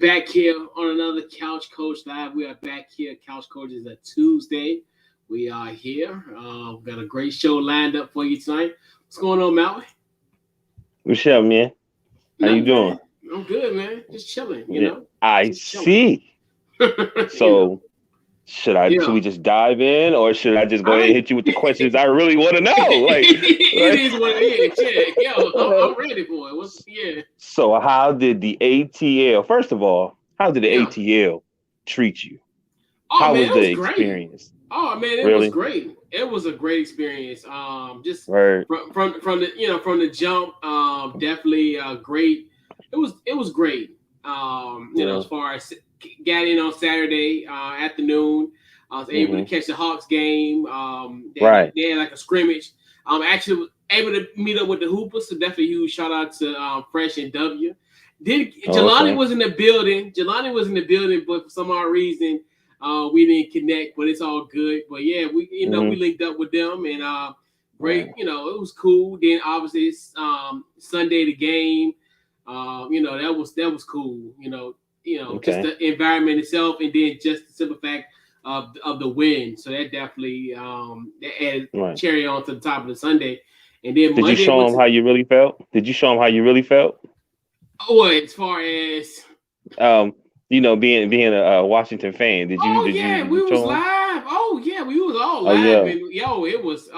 back here on another Couch Coach Live. We are back here. Couch Coach is a Tuesday. We are here. We've got a great show lined up for you tonight. What's going on, Malvin? What's up, man? How you Nothing, doing? man. I'm good, man. Just chilling, Yeah, I Just chilling. see. you know. So should Yeah. we just dive in, or should I just go ahead and I hit you with the questions I really want to know? it Like, is what it is. Yeah. Yo, I'm ready for it. Yeah. so how did the ATL? First of all, how did the Yeah. ATL treat you? Oh How man, was it was the great. experience? Oh man, it was Really? great. It was a great experience. Just Right. from the from the jump, definitely great. It was great. Yeah. As far as got in on Saturday afternoon, I was able to Hmm. catch the Hawks game. Right. They had like a scrimmage. Actually was able to meet up with the Hoopers. So definitely huge shout out to Fresh and W. Did Oh, Jelani okay. was in the building? Jelani was in the building, but for some odd reason. We didn't connect, but it's all good. But yeah, we Hmm. linked up with them and great. Right. It was cool. Then obviously it's Sunday the game. That was cool. Just Okay. the environment itself, and then just the simple fact of the win. So that definitely that added Right. cherry on to the top of the Sunday. And then Did you Monday show went them to how you really felt? Did you show them how you really felt? as far as Um, being a Washington fan, did you oh did you yeah, did you we was show them? live. Oh yeah, we was all Oh live, yeah, and it it was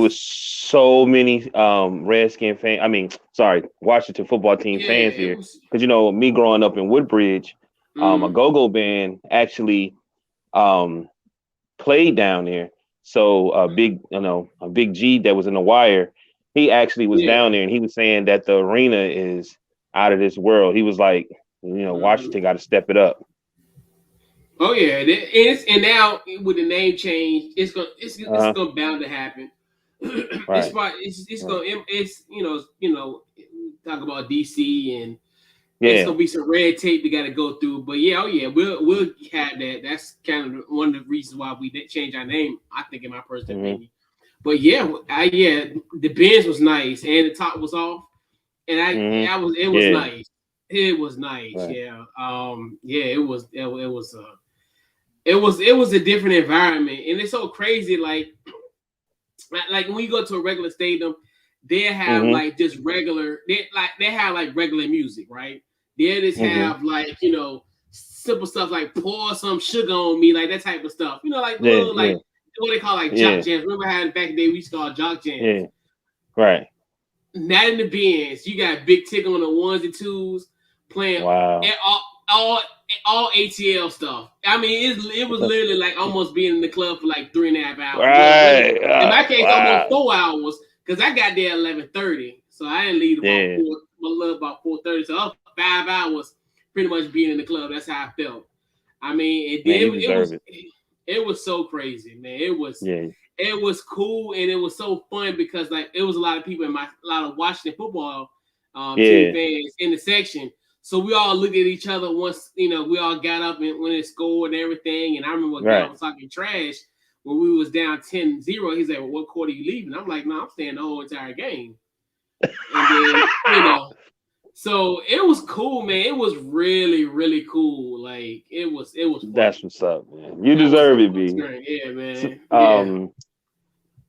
was so many Redskin fans. I mean, sorry, Washington football team yeah, fans it here. was. Because me growing up in Woodbridge, a Mm, go-go band actually um played down there. So a big G that was in the wire, he actually was yeah. down there and he was saying that the arena is out of this world. He was like, Mm. Washington got to step it up. Oh yeah, and now with the name change, it's Uh-huh. gonna bound to happen. Right. It's Right. gonna it's talk about DC and it's Yeah. gonna be some red tape we got to go through. But yeah, oh yeah, we'll have that. That's kind of one of the reasons why we did change our name. I think, in my personal Hmm. opinion. But yeah, the Benz was nice and the top was off, and Hmm. it was Yeah. nice. It was nice. Right. Yeah. Yeah. It was a different environment, and it's so crazy. Like when you go to a regular stadium, they have Hmm. like just regular. They have like regular music, right? They just Hmm. have like simple stuff like pour some sugar on me, like that type of stuff. Like Yeah. little Yeah. like what they call like jock Yeah. jams. Remember how back in the day we used to call jock jams? Yeah. Right. Not in the bins. You got Big Tick on the ones and twos playing Wow. all all ATL stuff. I mean, it was literally like almost being in the club for like 3.5 hours. Well, really, Right. in my case, almost Wow. 4 hours because I got there at 11:30, so I didn't leave about Yeah. a little about 4:30. So up 5 hours, pretty much being in the club. That's how I felt. I mean, Man, you it deserve was it. it was so crazy, man. Yeah. It was cool and it was so fun because like it was a lot of people a lot of Washington football team Yeah. fans in the section. So we all looked at each other once, we all got up and when it scored and everything. And I remember a guy Right. was talking trash when we was down 10-0. He's like, well, what quarter are you leaving? I'm like, no, I'm staying the whole entire game. And then, so it was cool, man. It was really, really cool. Like it was fun. That's what's up, man. You deserve It was it, a fun B. experience. Yeah, So, man. Yeah.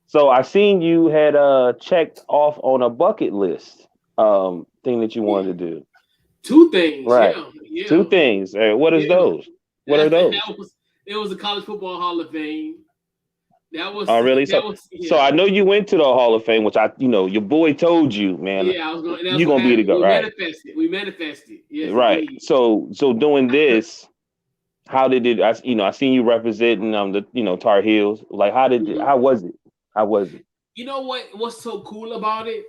so I seen you had checked off on a bucket list thing that you Yeah. wanted to do. Two things. Right. Yeah. Two Yeah. things. What is Yeah. those? What are those? It was the College Football Hall of Fame. That was Oh, really? that So, was so yeah. I know you went to the Hall of Fame, which your boy told you, man, Yeah, I was going. That's you what gonna be to happened. go, We right? manifested. We manifested. Yes, Right. indeed. So doing this, how did it? I seen you representing the Tar Heels. Like, Mhm. how was it? How was it? You know what? What's so cool about it?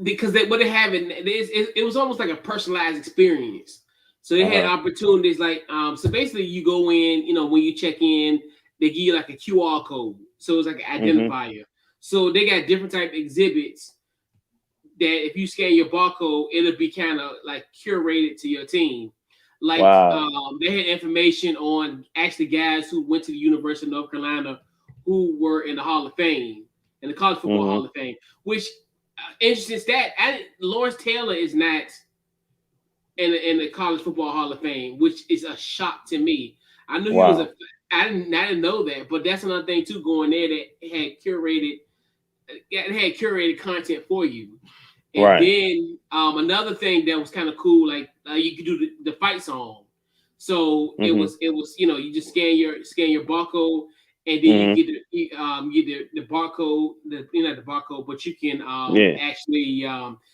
Because what they have it was almost like a personalized experience. So they Uh had huh. opportunities like so basically you go in, when you check in, they give you like a QR code. So it's like an Hmm. identifier. So they got different type of exhibits that if you scan your barcode, it'll be kind of like curated to your team. Like Wow. they had information on actually guys who went to the University of North Carolina who were in the Hall of Fame, in the College Football Hmm. Hall of Fame, which interesting stat. Lawrence Taylor is not in the College Football Hall of Fame, which is a shock to me. I knew he was Wow. a. I didn't know that, but that's another thing too. Going there that had curated content for you. And Right. then another thing that was kind of cool, like you could do the fight song. So it Mm-hmm. was you just scan your barcode, and then you Mm-hmm. get the barcode, not the barcode, but you can Yeah. actually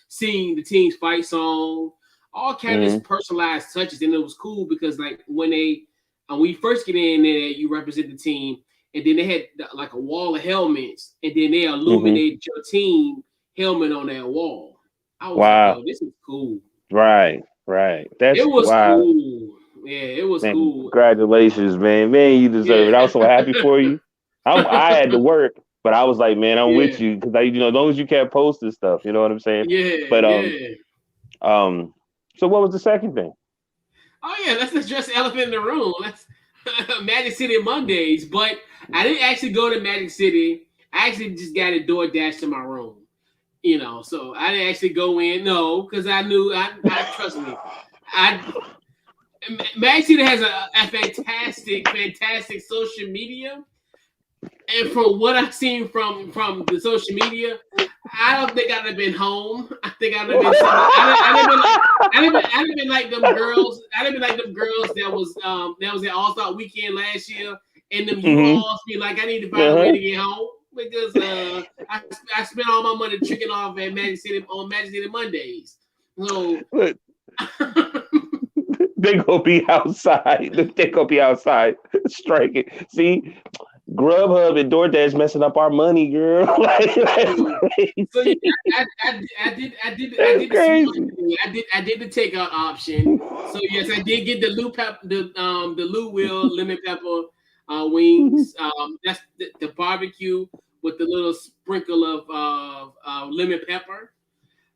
sing the team's fight song, all kind Mm-hmm. of personalized touches, and it was cool because like when you first get in there, you represent the team, and then they had like a wall of helmets, and then they Mm-hmm. illuminated your team helmet on that wall. I was like, Wow. yo, this is cool. Right. Right. It That's was wow. cool. Yeah, it was Man, cool. congratulations, man. Man, you deserve it. I was so happy Yeah. for you. I had to work, but I was like, man, I'm with Yeah. you because as long as you kept posting stuff, you know what I'm saying. Yeah. But Yeah. um. So what was the second thing? Oh yeah, let's address the elephant in the room. Let's Magic City Mondays. But I didn't actually go to Magic City. I actually just got a DoorDash to my room. So I didn't actually go in, no, because I knew I trust me. Magic City has a fantastic social media. And from what I've seen from the social media, I don't think I'd have been home. I think I'd have been somewhere. I'd have been like them girls. I'd have been like them girls that was at All Star Weekend last year, and them Mm-hmm. U-Hauls be like, I need to find a way Uh-huh. to get home because I spent all my money tricking off at Magic City on Magic City Mondays. So Look, they gonna be outside. They gonna be outside striking. See, Grubhub and DoorDash messing up our money, girl. Like, that's So yeah, crazy. I That's did the smart crazy. thing. I did the takeout option. So yes, I did get the Lou Will lemon pepper wings. That's the barbecue with the little sprinkle of lemon pepper.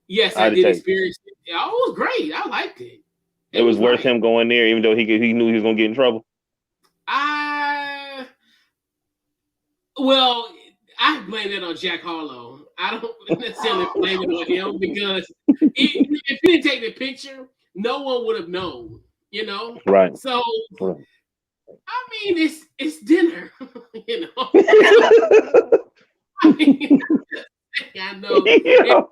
Yes, I I'd did take. experience it. Yeah, it was great. I liked it. It It was was worth nice. him going there, even though he knew he was gonna get in trouble. I Well, I blame it on Jack Harlow. I don't necessarily blame it on him because if he didn't take the picture, no one would have known. Right. So Right. I mean, it's dinner. So I mean, I know it's Yo,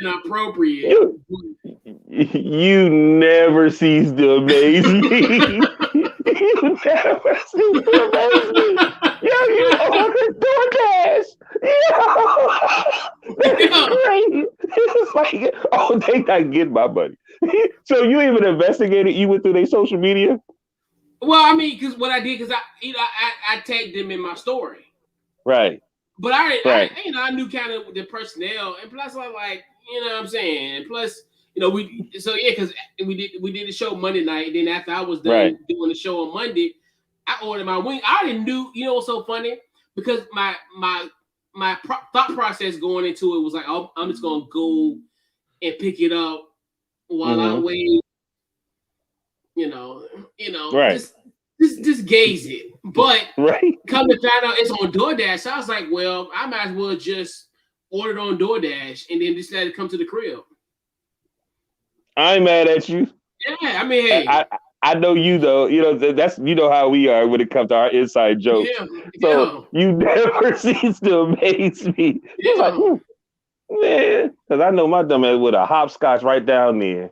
inappropriate. you, you never cease to amaze me. You never cease to amaze me. Yo, you ordered DoorDash. Yo, that's Yeah. crazy. It's like, oh, they not getting my money. So you even investigated? You went through their social media? Well, I mean, because what I did, because I tagged them in my story. Right, But right, I knew kind of the personnel, and plus I like, what I'm saying. And plus, because we did the show Monday night, and then after I was right. done doing the show on Monday, I ordered my wing. I already knew, what's so funny because my thought process going into it was like, oh, I'm just gonna go and pick it up while I Mm-hmm. wait. You know, Right, just gaze it, but. right. Come to find out it's on DoorDash. So I was like, well, I might as well just order it on DoorDash and then just let it come to the crib. I ain't mad at you. Yeah, I mean, I, hey, I know you though. That's how we are when it comes to our inside jokes. yeah, So yeah, you never cease to amaze me. It's like, yeah, man, because I know my dumb ass with a hopscotch right down there.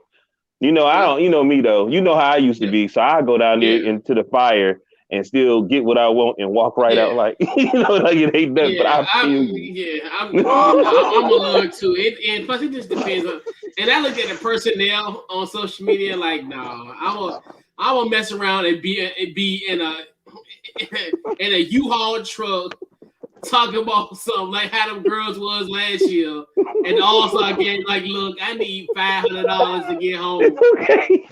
I yeah, don't. You know me though. You know how I used to yeah, be. So I go down there yeah, into the fire and still get what I want and walk right out yeah. like like it ain't nothing. But Yeah, I feel you. I'm a love too. And plus, it just depends on. And I look at the personnel on social media like, no, I'm gonna mess around and be in a in a U-Haul truck talking about something like how them girls was last year, and also again like, look, I need $500 to get home. It's okay.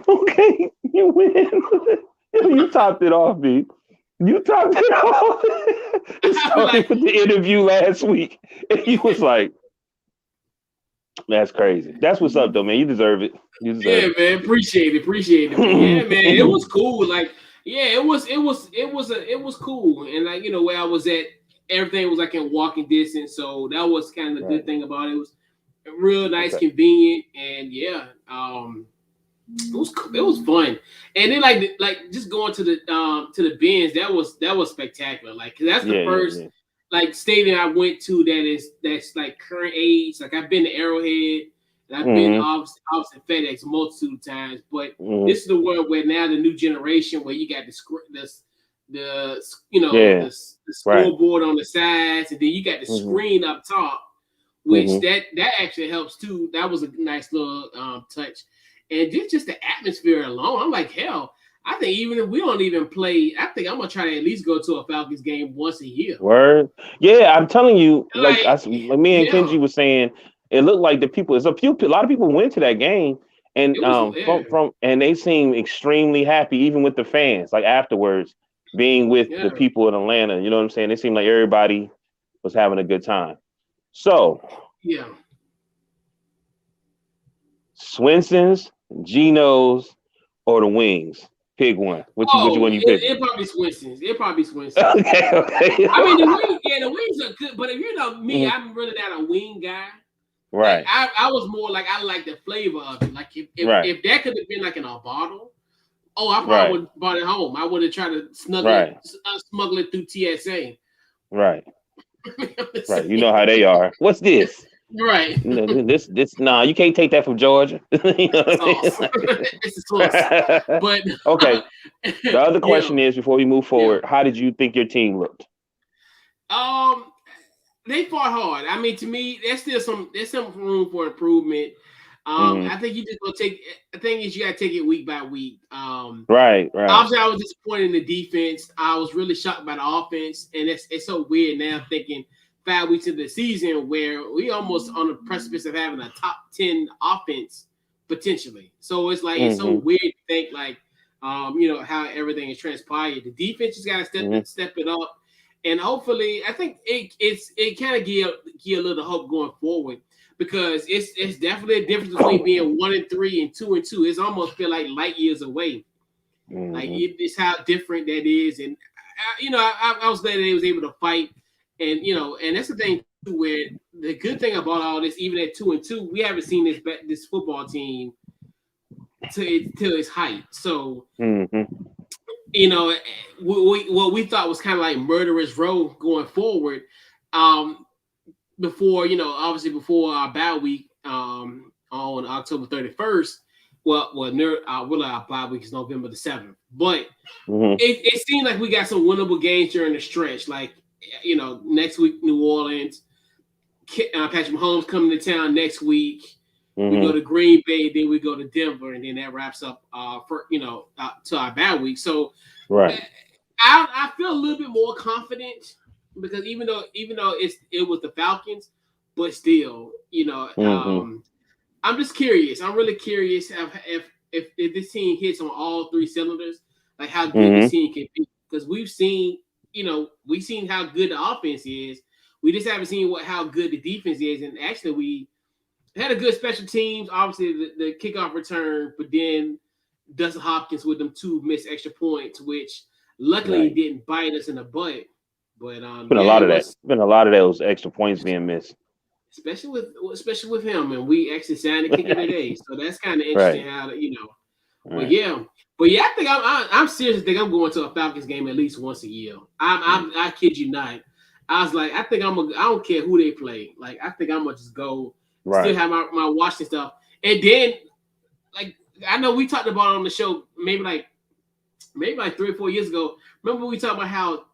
Okay, you win. You topped it off, B. You topped it off. It I be started like, with the interview last week, and you was like, "That's crazy. That's what's up, though, man. You deserve it. You deserve yeah, it." man, appreciate it. But yeah, man, it was cool. Like, yeah, it was cool. And like, where I was at, everything was like in walking distance. So that was kind of the Right. good thing about it. It was real nice, Okay. convenient, and yeah, it was fun. And then like just going to the bins, that was spectacular. Like 'cause that's the Yeah, yeah, first yeah. like stadium I went to that's like current age. Like I've been to Arrowhead and I've been Mm-hmm. obviously FedEx multitude of times, but Mm-hmm. this is the one where now the new generation where you got the Yeah. the Right. scoreboard on the sides, and then you got the Mm-hmm. screen up top, which Mm-hmm. that actually helps too. That was a nice little touch, and just the atmosphere alone. I'm like, hell, I think even if we don't even play, I think I'm gonna try to at least go to a Falcons game once a year. Word. Yeah, I'm telling you, Like, like me and yeah, Kenji was saying, it looked like the people. A lot of people went to that game, and it was yeah, from and they seemed extremely happy, even with the fans. Like afterwards, being with yeah. the people in Atlanta, you know what I'm saying? It seemed like everybody was having a good time. So Yeah. Swenson's, Geno's, or the Wings. Pick one. Which Oh, one you picking? it probably Swenson's. It probably Swenson's. Okay, okay. I mean, the wings, yeah, the wings are good, but if you know me, Mhm. I'm really not a wing guy. Like Right, I was more like I like the flavor of it. Like right, if that could have been like in a bottle, oh, I probably right, would have bought it home. I would have tried to right, smuggle it through TSA. right. Right, you know how they are. What's this? Right. This. Nah, you can't take that from Georgia. You know what I mean? Sauce. It's a sauce. Like- But okay. The other yeah, question is, before we move yeah. forward, how did you think your team looked? Um, they fought hard. I mean, to me, there's some room for improvement. Hmm. I think you just gonna take. The thing is, you gotta take it week by week. Right, right. Obviously, I was disappointed in the defense. I was really shocked by the offense, and it's so weird now thinking 5 weeks into the season where we almost on the precipice of having a top 10 offense potentially. So it's like it's so Hmm. weird to think like how everything is transpired. The defense just got to Hmm. step it up, and hopefully, I think it kind of give a little hope going forward because it's definitely a difference between being 1-3 and 2-2. It's almost feel like light years away. Like Hmm. it's how different that is, and I was glad that they was able to fight, and and that's the thing too, where the good thing about all this, even at 2-2, we haven't seen this football team to its height. So Hmm. you know, what we thought was kind of like murderous row going forward. Um, Before obviously before our bye week on October 31st. Our bye week is November the 7th, but Hmm. it seemed like we got some winnable games during the stretch. Like next week New Orleans, Patrick Mahomes coming to town next week. We go Hmm. to Green Bay, then we go to Denver, and then that wraps up to our bye week. So Right. I feel a little bit more confident because even though it was the Falcons, but still, Hmm. I'm just curious. I'm really curious if this team hits on all three cylinders, like how good Hmm. this team can be. Because we've seen how good the offense is. We just haven't seen how good the defense is. And actually, we had a good special teams. Obviously, the kickoff return, but then Dustin Hopkins with them two missed extra points, which luckily Right. didn't bite us in the butt. But It's been a yeah, lot it of that. was It's been a lot of those extra points being missed. especially with him, and we actually signed a kicker today, so that's kind of interesting Right. how But Right. yeah, I think I'm serious. I think I'm going to a Falcons game at least once a year. I kid you not. I was like, I think I don't care who they play. Like I think I'm gonna just go, still Right. have my watching stuff, and then like I know we talked about it on the show maybe like 3 or 4 years ago. Remember we talked about how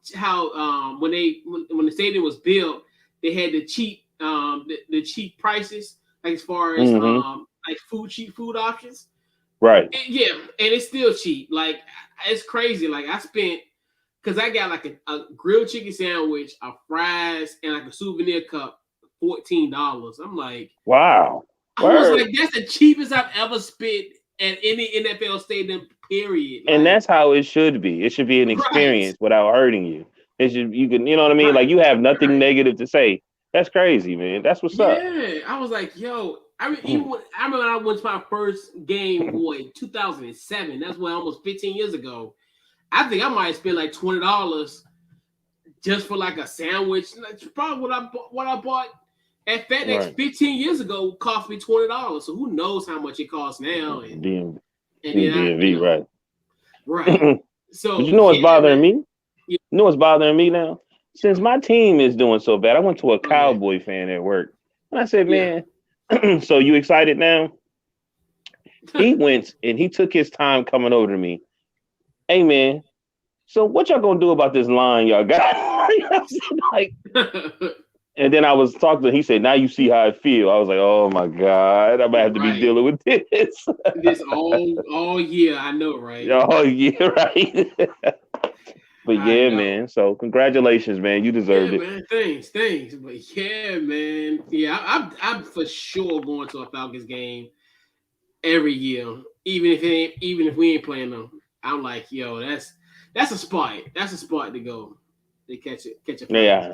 when the stadium was built, they had the cheap prices, like as far as Hmm. like cheap food options. Right. Yeah, and it's still cheap. Like it's crazy. Like I spent because I got like a grilled chicken sandwich, a fries, and like a souvenir cup, $14. I'm like, Wow. I was Word. like, that's the cheapest I've ever spent at any NFL stadium. Period. And Like, that's how it should be. It should be an right, experience without hurting you. It should you can, you know what I mean? Like right, you have nothing right. negative to say. That's crazy, man. That's what's up. Yeah, I was like, yo. I mean, even when I remember I went to my first game, boy, 2007. That's what almost 15 years ago. I think I might have spent like $20 just for like a sandwich. That's probably what I bought At FedEx 15 years ago cost me $20. So who knows how much it costs now? And then DMV, right. Right. So but you know what's bothering me? Yeah. You know what's bothering me now? Since my team is doing so bad, I went to a Cowboy fan at work. And I said, man, so you excited now? He went and he took his time coming over to me. Hey, man, so what y'all going to do about this line y'all got? Like, and then I was talking to him. He said, now you see how I feel. I was like, oh, my God. I'm going to have to be dealing with this. This all year. I know, right? Oh, yeah, right. But yeah, man. So congratulations, man. You deserved it. Man. Thanks. But yeah, man. Yeah, I'm for sure going to a Falcons game every year, even if we ain't playing them. I'm like, yo, that's a spot. That's a spot to go. They catch a Falcons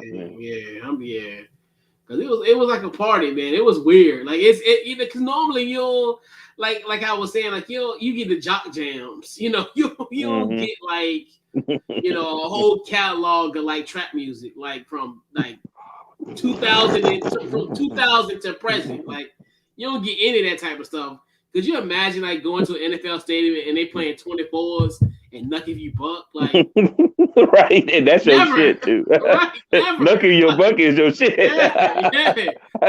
game. Yeah. Because it was like a party, man. It was weird. Like it's because normally you'll like I was saying, like you get the jock jams. You don't get like a whole catalog of like trap music, like from like 2000 to present. Like you don't get any of that type of stuff. Could you imagine like going to an NFL stadium and they playing 24s and Knuck If You Buck? Like right, and that's your shit too. Right, Knuck If You Buck is your shit. Yeah.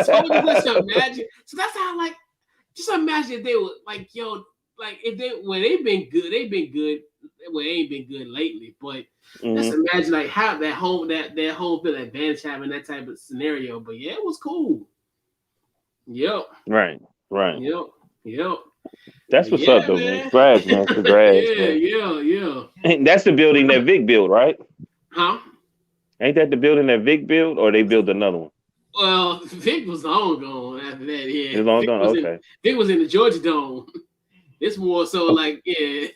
So just imagine. So that's how like just imagine if they were like if they've been good. Well, they ain't been good lately, but let's imagine like how that home field advantage having that type of scenario. But yeah, it was cool. Yep. Right. Yep. That's what's up, though, man. Congrats, man. Congrats. Yeah. And that's the building that Vic built, right? Huh? Ain't that the building that Vic built, or they built another one? Well, Vic was long gone after that. Yeah, it was long gone. Okay. Vic was in the Georgia Dome. It's more so like okay.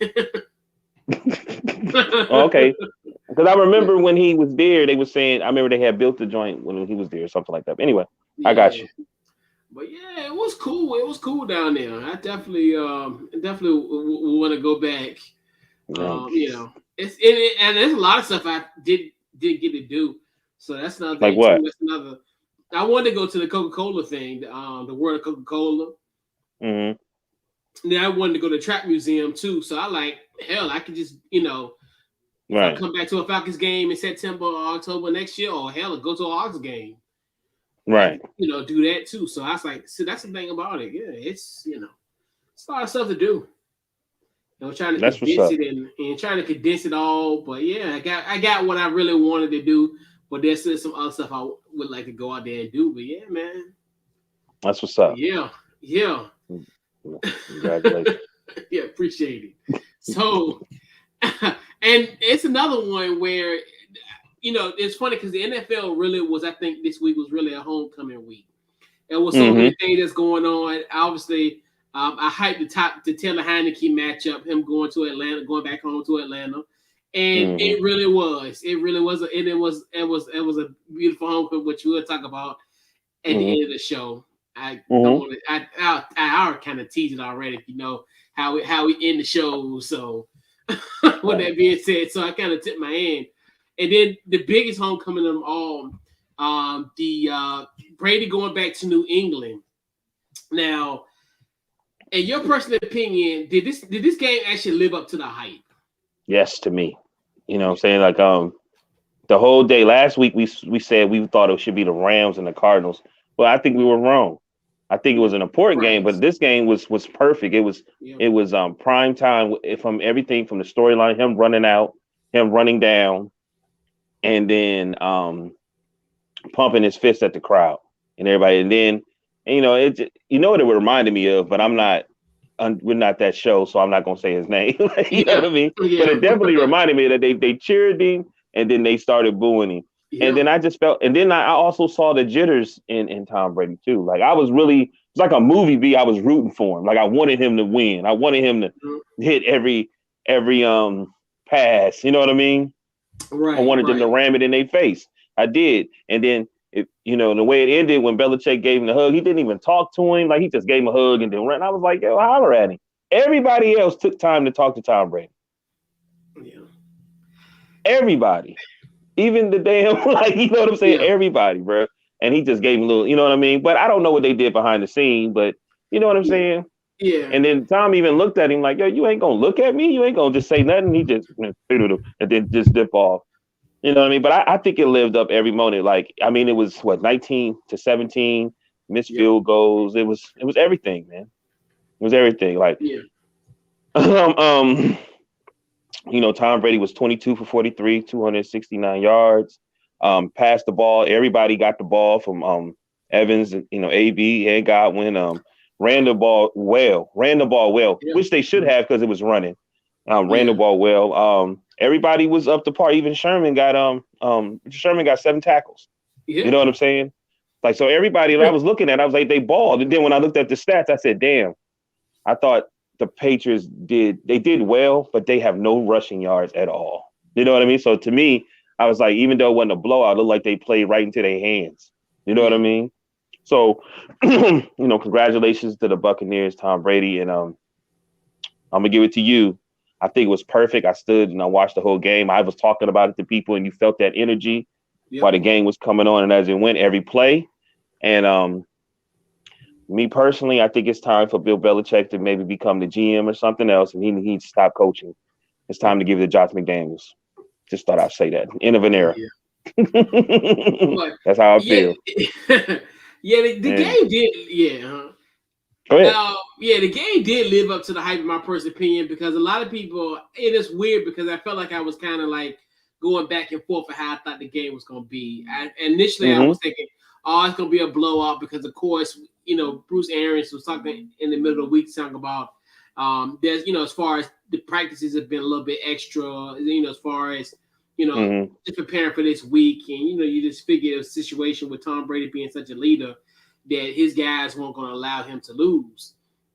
Because I remember when he was there, they were saying I remember they had built the joint when he was there, or something like that. But anyway, I got you. But yeah, it was cool. It was cool down there. I definitely want to go back. It's and there's a lot of stuff I didn't get to do. So that's another thing. Like what? That's another. I wanted to go to the Coca-Cola thing, the World of Coca-Cola. Mm-hmm. Then I wanted to go to the Trap Museum too. So I could just right. come back to a Falcons game in September or October next year, or hell, go to a Hawks game. Right. And, do that too. So I was like, see, that's the thing about it. Yeah, it's it's a lot of stuff to do. Trying to condense it and trying to condense it all. But yeah, I got what I really wanted to do. But there's still some other stuff I would like to go out there and do. But yeah, man. That's what's up. Yeah. Congratulations. Yeah, appreciate it. So, and it's another one where, it's funny because the NFL really was, I think this week was really a homecoming week. There was so many things that's going on. Obviously, I hyped the Taylor Heineke matchup, him going back home to Atlanta. And it really was. It really was. It was a beautiful homecoming, which we'll talk about at the end of the show. I already kind of teased it already, if you know how we end the show. So with that being said, so I kind of tipped my hand. And then the biggest homecoming of them all, the Brady going back to New England. Now, in your personal opinion, did this game actually live up to the hype? Yes, to me. You know what I'm saying? Like the whole day last week we said we thought it should be the Rams and the Cardinals. Well, I think we were wrong. I think it was an important game, but this game was perfect. It was prime time from everything from the storyline, him running out, him running down, and then pumping his fist at the crowd and everybody. And then what it reminded me of, but I'm not. We're not that show, so I'm not gonna say his name. You know what I mean? Yeah. But it definitely reminded me that they cheered him and then they started booing him. Yeah. And then I just felt, and then I also saw the jitters in Tom Brady too. Like it's like a movie B. I was rooting for him. Like I wanted him to win. I wanted him to hit every pass. You know what I mean? Right. I wanted them to ram it in their face. I did. And then the way it ended when Belichick gave him the hug, he didn't even talk to him. Like he just gave him a hug and then ran. I was like, yo, holler at him. Everybody else took time to talk to Tom Brady. Yeah. Everybody. Even the damn, you know what I'm saying? Yeah. Everybody, bro. and he just gave him a little, you know what I mean? But I don't know what they did behind the scene, but you know what I'm saying? Yeah. And then Tom even looked at him like, yo, you ain't gonna look at me, you ain't gonna just say nothing. He just and then just dip off. You know what I mean? But I think it lived up every moment. Like, I mean, it was what 19-17, missed field goals. It was everything, man. It was everything. Like, you know, Tom Brady was 22 for 43, 269 yards. Passed the ball. Everybody got the ball from Evans, you know, AB and Godwin. Ran the ball well, which they should have because it was running. Ran the ball well. Everybody was up to par. Even Sherman got 7 tackles. You know what I'm saying? Like, so everybody that I was looking at, I was like, they balled. And then when I looked at the stats, I said, damn, I thought the Patriots did well, but they have no rushing yards at all. You know what I mean? So to me, I was like, even though it wasn't a blowout, it looked like they played right into their hands. You know what I mean? So, you know, congratulations to the Buccaneers, Tom Brady. And I'm going to give it to you. I think it was perfect. I stood and I watched the whole game. I was talking about it to people, and you felt that energy while the game was coming on and as it went, every play. And me personally, I think it's time for Bill Belichick to maybe become the GM or something else, and he needs to stop coaching. It's time to give it to Josh McDaniels. Just thought I'd say that. End of an era. That's how I feel. The game did. Go ahead. The game did live up to the hype, in my personal opinion, because a lot of people, it is weird because I felt like I was kind of like going back and forth for how I thought the game was going to be. Initially, I was thinking, oh, it's going to be a blowout because, of course, you know, Bruce Arians was talking in the middle of the week, talking about there's, you know, as far as the practices have been a little bit extra, you know, as far as, you know, just preparing for this week. And, you know, you just figure a situation with Tom Brady being such a leader that his guys weren't going to allow him to lose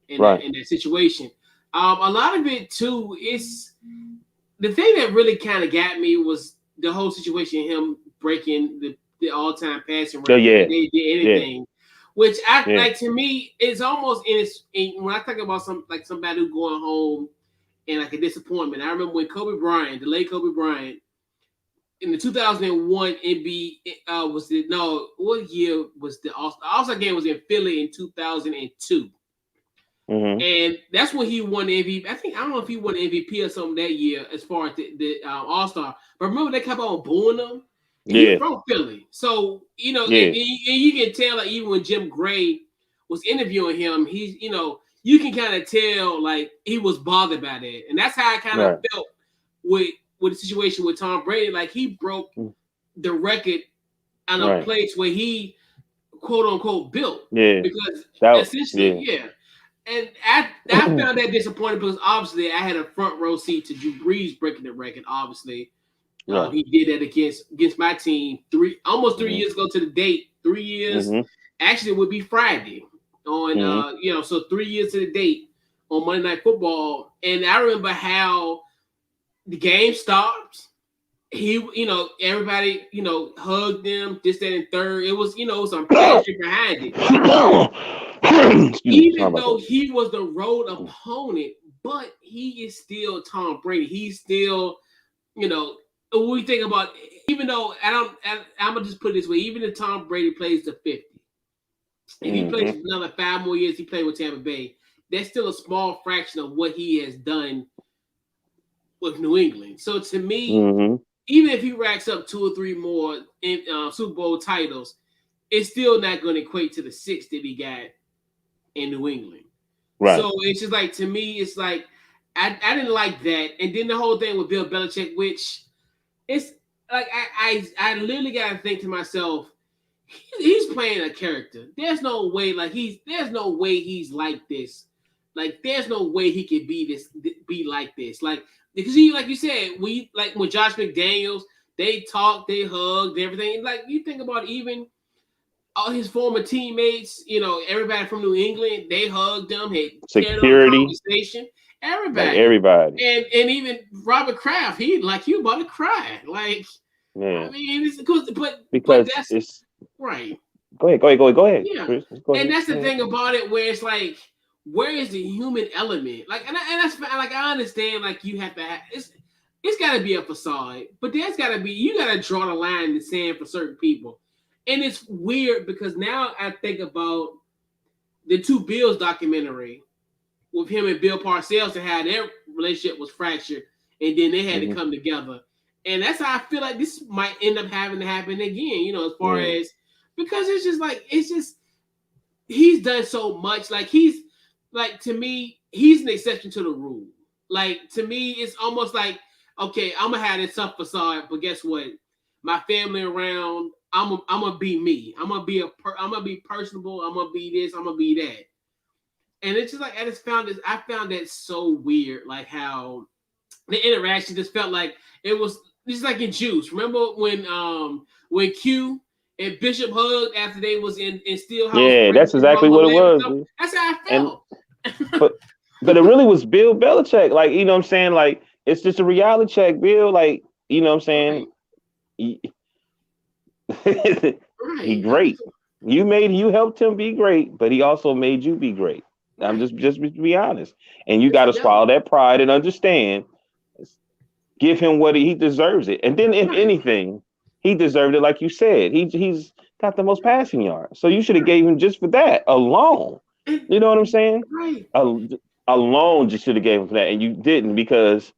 in that situation. A lot of it, too, is the thing that really kind of got me was the whole situation, him breaking the all-time passing record. They did anything. Which like, to me, it's almost when I talk about somebody who going home and like a disappointment. I remember when the late Kobe Bryant, in the 2001 NBA what year was the All-Star game was in Philly in 2002. And that's when he won the MVP. I don't know if he won the MVP or something that year as far as the All-Star. But remember they kept on booing him. He's from Philly. So, you know, and you can tell like even when Jim Gray was interviewing him, he's, you know, you can kind of tell like he was bothered by that. And that's how I kind of felt with the situation with Tom Brady. Like he broke the record on a place where he quote unquote built. Because essentially, And I found that disappointing because obviously I had a front row seat to Drew Brees breaking the record. Obviously, he did that against my team almost 3 years ago to the date. 3 years, actually, it would be Friday on you know, so 3 years to the date on Monday Night Football. And I remember how the game stopped. He, you know, everybody, you know, hugged them, this, that, and third. It was, you know, some passion behind it. Even though he was the road opponent, but he is still Tom Brady. He's still, you know, when we think about, even though I'm gonna just put it this way, even if Tom Brady plays to 50, if he plays another 5 more years, he played with Tampa Bay, that's still a small fraction of what he has done with New England. So to me, even if he racks up 2 or 3 more Super Bowl titles, it's still not going to equate to the 6 that he got in New England. So it's just like, to me, it's like I didn't like that. And then the whole thing with Bill Belichick, which it's like I literally got to think to myself, he's playing a character. There's no way he's like this. Like there's no way he could be like this. Like, because he, like you said, when Josh McDaniels, they talked, they hugged, everything. Like you think about even all his former teammates, you know, everybody from New England, they hugged him, had security, conversation, everybody, and even Robert Kraft, he about to cry. Like, I mean, it's because it's right. Go ahead. Yeah, and that's the thing about it, where it's like, where is the human element? Like, and that's like, I understand, like you have to have it's got to be a facade, but there's got to be, you got to draw the line in the sand for certain people. and it's weird because now I think about the two Bills documentary with him and Bill Parcells and how their relationship was fractured, and then they had to come together. And that's how I feel like this might end up having to happen again. You know, as far as because it's just he's done so much. Like he's like to me, he's an exception to the rule. Like to me, it's almost like okay, I'm gonna have this tough facade, but guess what? My family around, I'm gonna be me. I'm gonna be personable. I'm gonna be this. I'm gonna be that. And it's just like I just found this. I found that so weird, like how the interaction just felt like it was just like in Juice. Remember when Q and Bishop hugged after they was in Steelhouse? Yeah, that's exactly what it was. That's how I felt. But it really was Bill Belichick. Like, you know what I'm saying? Like, it's just a reality check, Bill. Like, you know what I'm saying? Right. He great. You helped him be great, but he also made you be great. Right. I'm just to be honest. And you got to swallow that pride and understand. Give him what he deserves it. And then if anything, he deserved it, like you said. He's got the most passing yards. So you should have gave him just for that alone. You know what I'm saying? Right. Alone just should have gave him for that. And you didn't because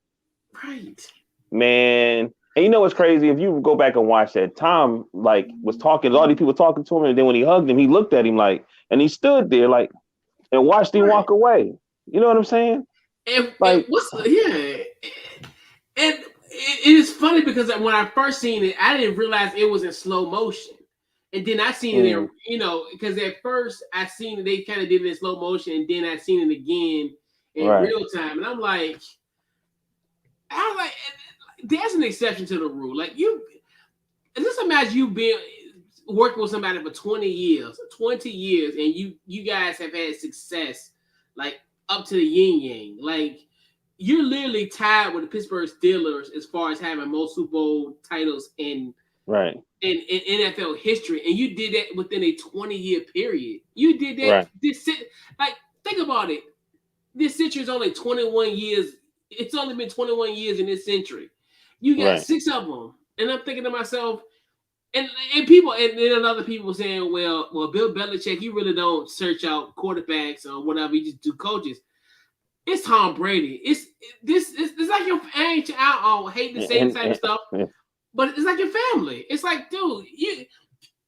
man. And you know what's crazy? If you go back and watch that, Tom like was talking, all these people talking to him, and then when he hugged him, he looked at him like, and he stood there like and watched him walk away. You know what I'm saying? And and it is funny because when I first seen it, I didn't realize it was in slow motion. And then I seen it in, you know, because at first I seen it, they kind of did it in slow motion, and then I seen it again in real time. And I'm like, there's an exception to the rule. Like just imagine you being working with somebody for 20 years, and you guys have had success like up to the yin yang. Like you're literally tied with the Pittsburgh Steelers as far as having most Super Bowl titles in NFL history, and you did that within a 20-year period. You did that. Like think about it. This century is only 21 years. It's only been 21 years in this century. You got 6 of them, and I'm thinking to myself, and people, and then other people saying, well, Bill Belichick, he really don't search out quarterbacks or whatever. He just do coaches. It's Tom Brady. It's like your age. I hate to say the same stuff, but it's like your family. It's like, dude,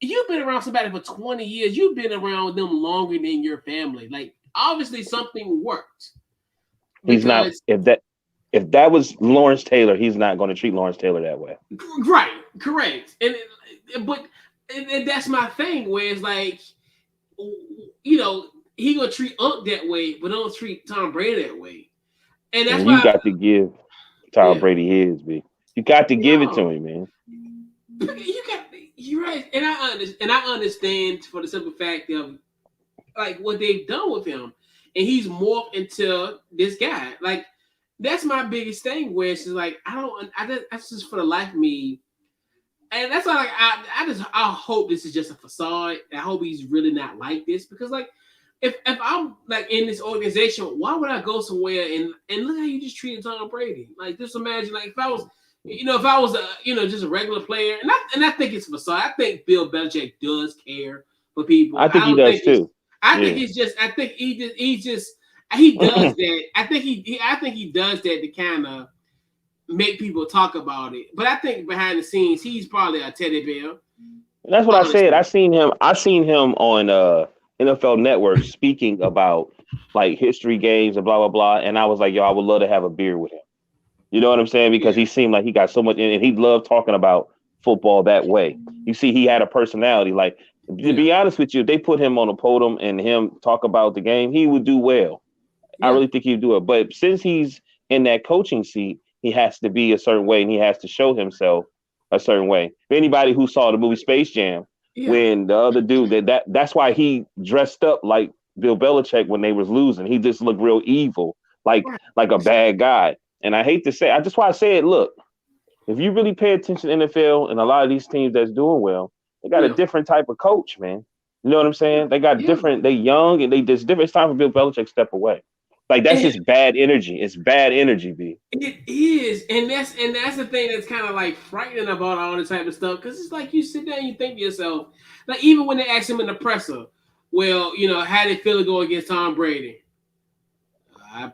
you've been around somebody for 20 years. You've been around them longer than your family. Like obviously something worked. He's not if that was Lawrence Taylor, he's not going to treat Lawrence Taylor that way. Right, correct. And that's my thing where it's like, you know, he gonna treat Unc that way, but don't treat Tom Brady that way. And that's why you got to give Tom Brady his, B. You got to give it to him, man. You're right, and I understand for the simple fact of like what they've done with him, and he's morphed into this guy. Like that's my biggest thing. Where it's just like that's just for the life of me. And that's why, like, I hope this is just a facade. I hope he's really not like this because, like, if I'm like in this organization, why would I go somewhere and look how you just treated Tom Brady? Like, just imagine, like, if I was just a regular player, and I think it's a facade. I think Bill Belichick does care for people. I think he does too. He does that. I think he does that to kind of make people talk about it. But I think behind the scenes, he's probably a teddy bear. That's what I said. I seen him on NFL Network speaking about like history games and blah blah blah. And I was like, yo, I would love to have a beer with him. You know what I'm saying? Because he seemed like he got so much, and he loved talking about football that way. You see, he had a personality. Like to be honest with you, if they put him on a podium and him talk about the game, he would do well. I really think he'd do it. But since he's in that coaching seat, he has to be a certain way, and he has to show himself a certain way. If anybody who saw the movie Space Jam, when the other dude that's why he dressed up like Bill Belichick when they was losing. He just looked real evil, like a bad guy. And I hate to say, that's why I said, look, if you really pay attention to NFL and a lot of these teams that's doing well, they got a different type of coach, man. You know what I'm saying? They got different. They young and they just different. It's time for Bill Belichick to step away. Like that's just bad energy. It's bad energy, B. It is, and that's the thing that's kind of like frightening about all this type of stuff. Because it's like you sit there and you think to yourself, like even when they ask him in the presser, well, how did it feel to go against Tom Brady?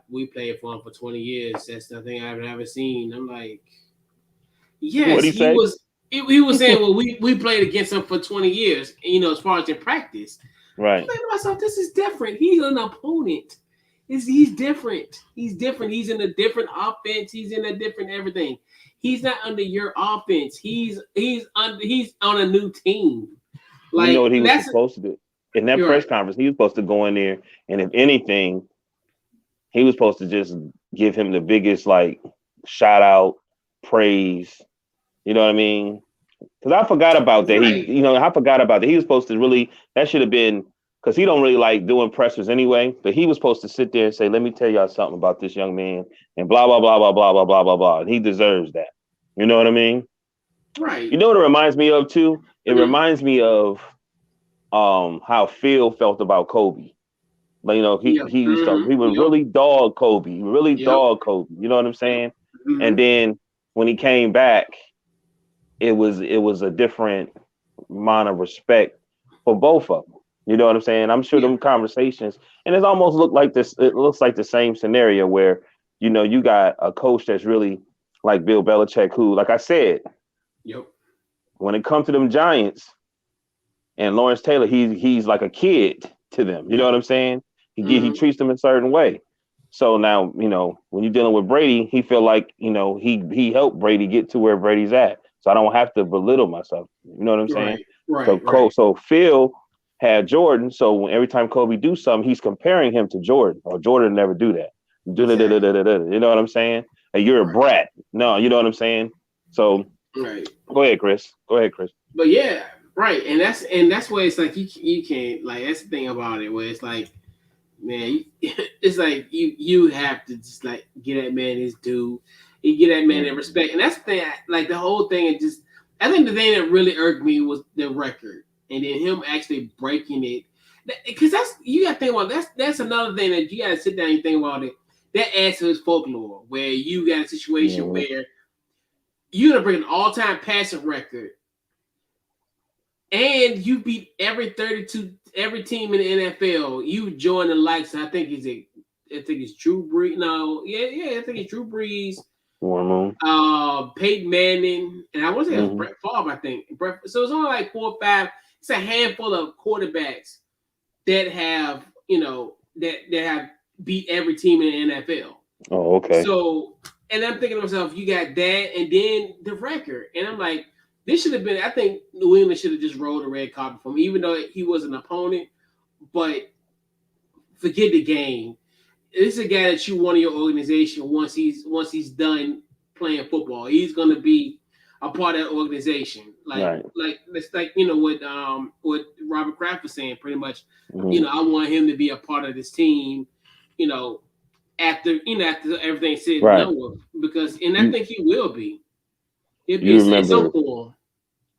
We played for him for 20 years. That's nothing I've ever seen. I'm like, yes, What'd he say? He was saying, well, we played against him for 20 years. As far as in practice, right? I'm thinking to myself, this is different. He's an opponent. He's different. He's different. He's in a different offense. He's in a different everything. He's not under your offense. He's on a new team. Like, you know what he was supposed to do in that press conference? He was supposed to go in there, and if anything, he was supposed to just give him the biggest shout out, praise. You know what I mean? Because I forgot about that. Right. I forgot about that. He was supposed to really. That should have been. Because he don't really like doing pressers anyway, but he was supposed to sit there and say, let me tell y'all something about this young man and blah, blah, blah, blah, blah, blah, blah, blah, blah. And he deserves that. You know what I mean? Right. You know what it reminds me of too? It reminds me of how Phil felt about Kobe. Like, he would really dog Kobe. He really dog Kobe. You know what I'm saying? Mm-hmm. And then when he came back, it was a different amount of respect for both of them. You know what I'm saying? I'm sure them conversations, and it almost looked like this. It looks like the same scenario where, you got a coach that's really like Bill Belichick, who, like I said, when it comes to them Giants and Lawrence Taylor, he's like a kid to them. You know what I'm saying? He treats them a certain way. So now, when you're dealing with Brady, he feel like, he helped Brady get to where Brady's at. So I don't have to belittle myself. You know what I'm saying? Right. So Phil had Jordan, so every time Kobe do something, he's comparing him to Jordan. Or Jordan never do that. Exactly. You know what I'm saying? Hey, you're a brat. No, you know what I'm saying? So go ahead, Chris. But yeah, right, and that's where it's like you can't, like, that's the thing about it, where it's like, man, it's like you have to just like get that man his due, you get that man that respect, and that's the thing. Like the whole thing, I think the thing that really irked me was the record. And then him actually breaking it, because you got to think about that's another thing that you got to sit down and think about it. That adds to his folklore, where you got a situation where you're gonna bring an all-time passing record, and you beat every team in the NFL. You join the likes. I think it's Drew Brees. No, I think it's Drew Brees. Peyton Manning, and I want to say it was Brett Favre. I think so. It's only like 4 or 5. It's a handful of quarterbacks that have, that have beat every team in the NFL. Oh, okay. So, and I'm thinking to myself, you got that, and then the record, and I'm like, this should have been. I think New England should have just rolled a red carpet for him, even though he was an opponent. But forget the game. This is a guy that you want in your organization once he's done playing football. He's going to be a part of that organization. Like it's like what Robert Kraft was saying, pretty much. Mm-hmm. I want him to be a part of this team. After everything's said and done with, because I think he will be. He'll be in some form.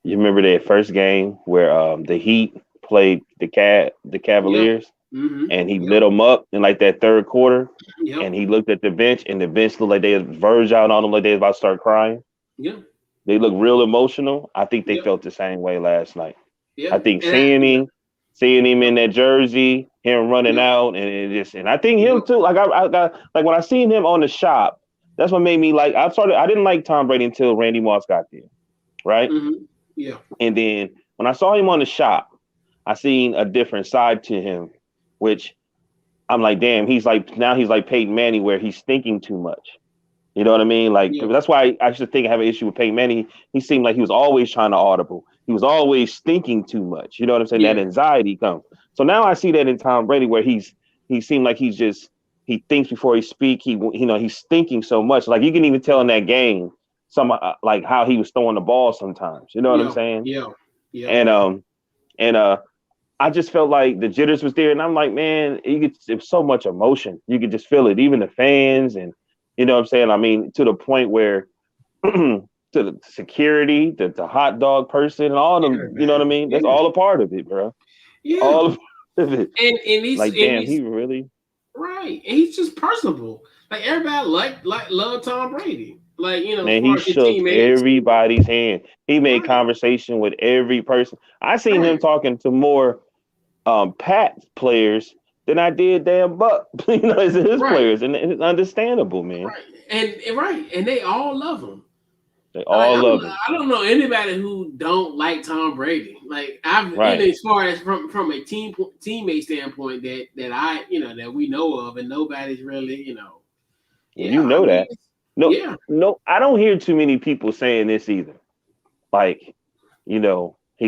You remember that first game where the Heat played the Cavaliers? Mm-hmm. And he lit them up in like that third quarter, and he looked at the bench, and the bench looked like they verged out on them, like they was about to start crying. Yeah, they look real emotional. I think they felt the same way last night. Yeah, I think seeing him in that jersey, him running out, and I think him too. Like I got like when I seen him on the shop, that's what made me like. I didn't like Tom Brady until Randy Moss got there, right? Mm-hmm. Yeah, and then when I saw him on the shop, I seen a different side to him. Which I'm like, damn, he's like Peyton Manning, where he's thinking too much. You know what I mean? Like, that's why I should think I have an issue with Peyton Manning. He seemed like he was always trying to audible. He was always thinking too much. You know what I'm saying? That anxiety comes. So now I see that in Tom Brady, where he seemed like he thinks before he speaks. He's thinking so much. Like you can even tell in that game, like how he was throwing the ball sometimes. You know what I'm saying? Yeah. And I just felt like the jitters was there, and I'm like, man, it was so much emotion. You could just feel it, even the fans, and you know what I'm saying? I mean, to the point where to the security, the hot dog person, and all them, you know what I mean? That's all a part of it, bro. Yeah. All of it. And he's like, damn, he really. Right, and he's just personable. Like everybody love Tom Brady. Like as Man, he far as his shook teammates. everybody's hand. He made Right, conversation with every person. I seen him right, talking to more Pat players than I did damn Buck. As his right, players, and it's understandable, man. right, and they all love him. They Like all love him. I don't know anybody who don't like Tom Brady. Like I've Right. as far as from a teammate standpoint that I that we know of, and nobody's really Well, you I know mean that. No, yeah no, I don't hear too many people saying this either. Like, he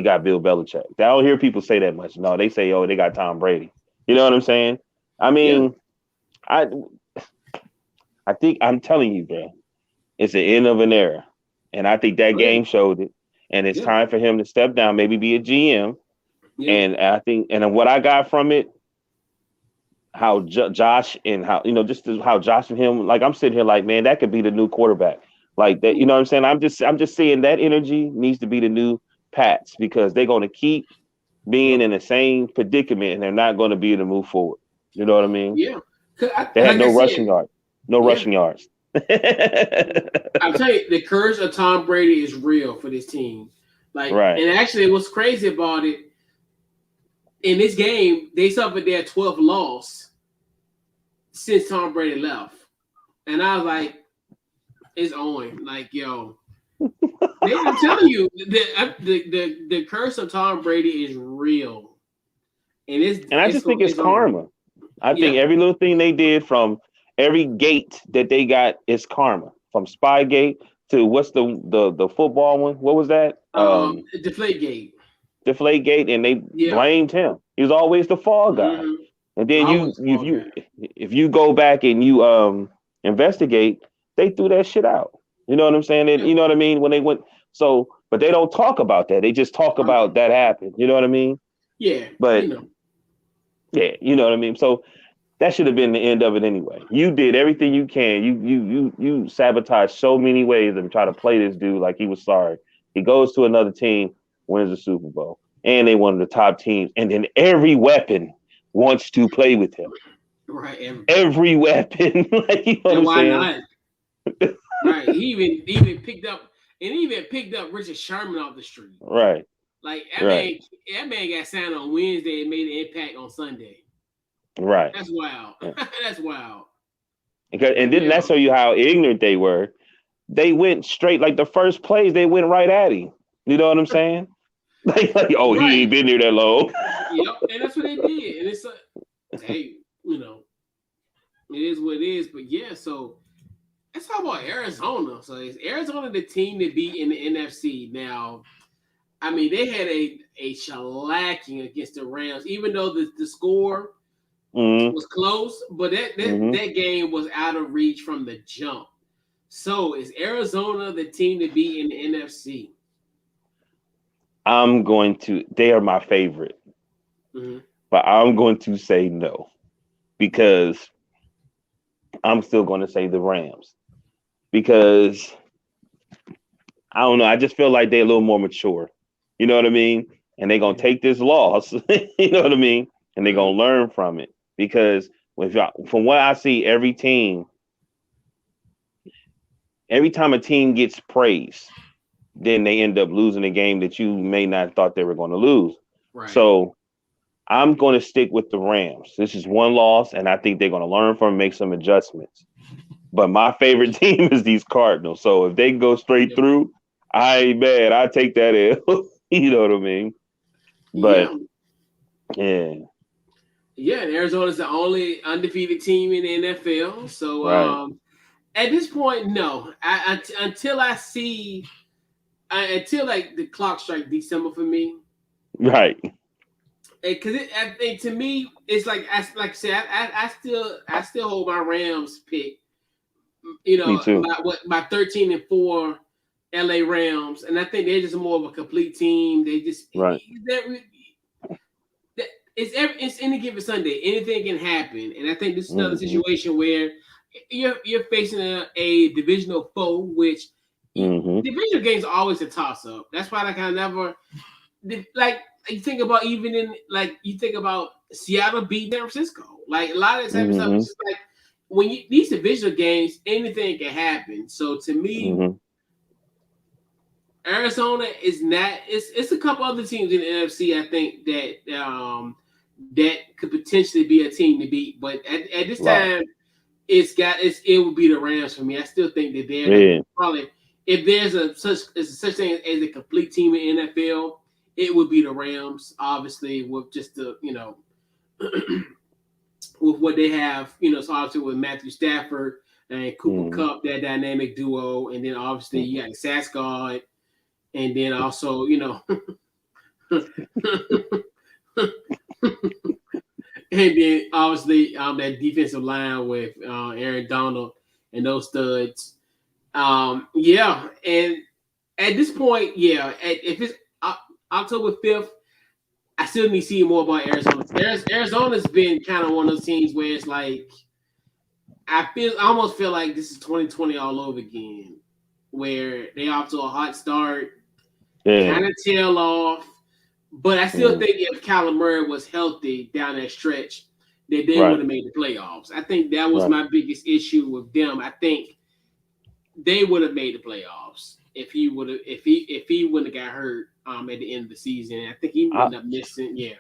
got Bill Belichick. I don't hear people say that much. No, they say, oh, they got Tom Brady. You know what I'm saying? I yeah mean, I I think I'm telling you, bro, it's the end of an era. And I think that oh, yeah game showed it. And it's yeah time for him to step down, maybe be a GM. yeah And I think, and what I got from it, how Josh and how, how Josh and him, like I'm sitting here like, man, that could be the new quarterback. Like that, you know what I'm saying? I'm just saying that energy needs to be the new Pats because they're going to keep being yep, in the same predicament and they're not going to be able to move forward. You know what I mean? yeah. 'Cause They had like I no said, rushing yards. No yeah. rushing yards. I'll tell you, the curse of Tom Brady is real for this team. Like, Right. and actually, what's crazy about it in this game, they suffered their 12th loss since Tom Brady left, and I was like, it's on. Like, yo, I'm telling you, the curse of Tom Brady is real, and And I just think it's it's on. karma. I think Yeah. every little thing they did from every gate that they got is karma. From Spygate to what's the football one? What was that? Deflate gate. Deflate Gate, and they Yeah. blamed him. He was always the fall guy. Mm-hmm. And then Always fall guy. if you go back and you investigate, they threw that shit out. You know what I'm saying? And Yeah. you know what I mean? When they went but they don't talk about that. They just talk Uh-huh. about that happened. You know what I mean? Yeah. But yeah, you know what I mean? So that should have been the end of it anyway. You did everything you can. You sabotaged so many ways and try to play this dude like he was sorry. He goes to another team, wins the Super Bowl, and they one of the top teams. And then every weapon wants to play with him. Right. Every weapon, like you know what And I'm why saying? not? Right. He even picked up Richard Sherman off the street. Right, Like right, that man got signed on Wednesday and made an impact on Sunday. right. That's wild. Yeah. That's wild. And But didn't that show you how ignorant they were? They went straight like the first plays. They went right at him. You know what I'm saying? Oh, he right. ain't been there that long. Yep. And that's what they did. And it's hey, it is what it is. But yeah, so let's talk about Arizona. So is Arizona the team to beat in the NFC now? I mean, they had a shellacking against the Rams, even though the score Mm-hmm. was close, but Mm-hmm. that game was out of reach from the jump. So is Arizona the team to beat in the NFC? They are my favorite, Mm-hmm. but I'm going to say no because I'm still going to say the Rams because I don't know. I just feel like they're a little more mature. You know what I mean? And they're going to take this loss, you know what I mean? And they're going to learn from it because from what I see, every time a team gets praised, then they end up losing a game that you may not thought they were going to lose. Right. So I'm going to stick with the Rams. This is one loss, and I think they're going to learn from it, make some adjustments. But my favorite team is these Cardinals. So if they go straight through, I ain't mad. I take that L. You know what I mean? But yeah. Yeah, and Arizona's the only undefeated team in the NFL. So Right. At this point, no. Until I see until like the clock strike December for me. Right. Because I think to me, it's like I said, I still hold my Rams pick. Me too. My 13-4 LA Rams, and I think they're just more of a complete team. They just Right. It's any given Sunday, anything can happen, and I think this is another Mm-hmm. situation where you're facing a divisional foe, which divisional games are always a toss up. That's why I never like you think about even in like you think about Seattle beat San Francisco, Like a lot of the type of stuff, it's just like when you these divisional games, anything can happen. So to me, Arizona is not. It's a couple other teams in the NFC. I think that could potentially be a team to beat. But at this time, it would be the Rams for me. I still think that they're probably if there's such thing as a complete team in NFL, it would be the Rams. Obviously, with just the with what they have, so obviously with Matthew Stafford and Cooper Kupp, that dynamic duo, and then obviously you got Sasquatch. And then also, and then obviously that defensive line with Aaron Donald and those studs. Yeah, and at this point, if it's October 5th, I still need to see more about Arizona. Arizona's been kind of one of those teams where it's like I almost feel like this is 2020 all over again, where they off to a hot start. Kind of tail off, but I still think if Kyler Murray was healthy down that stretch, that they would have made the playoffs. I think that was my biggest issue with them. I think they would have made the playoffs if he wouldn't have got hurt at the end of the season. I think he ended up missing. Yeah,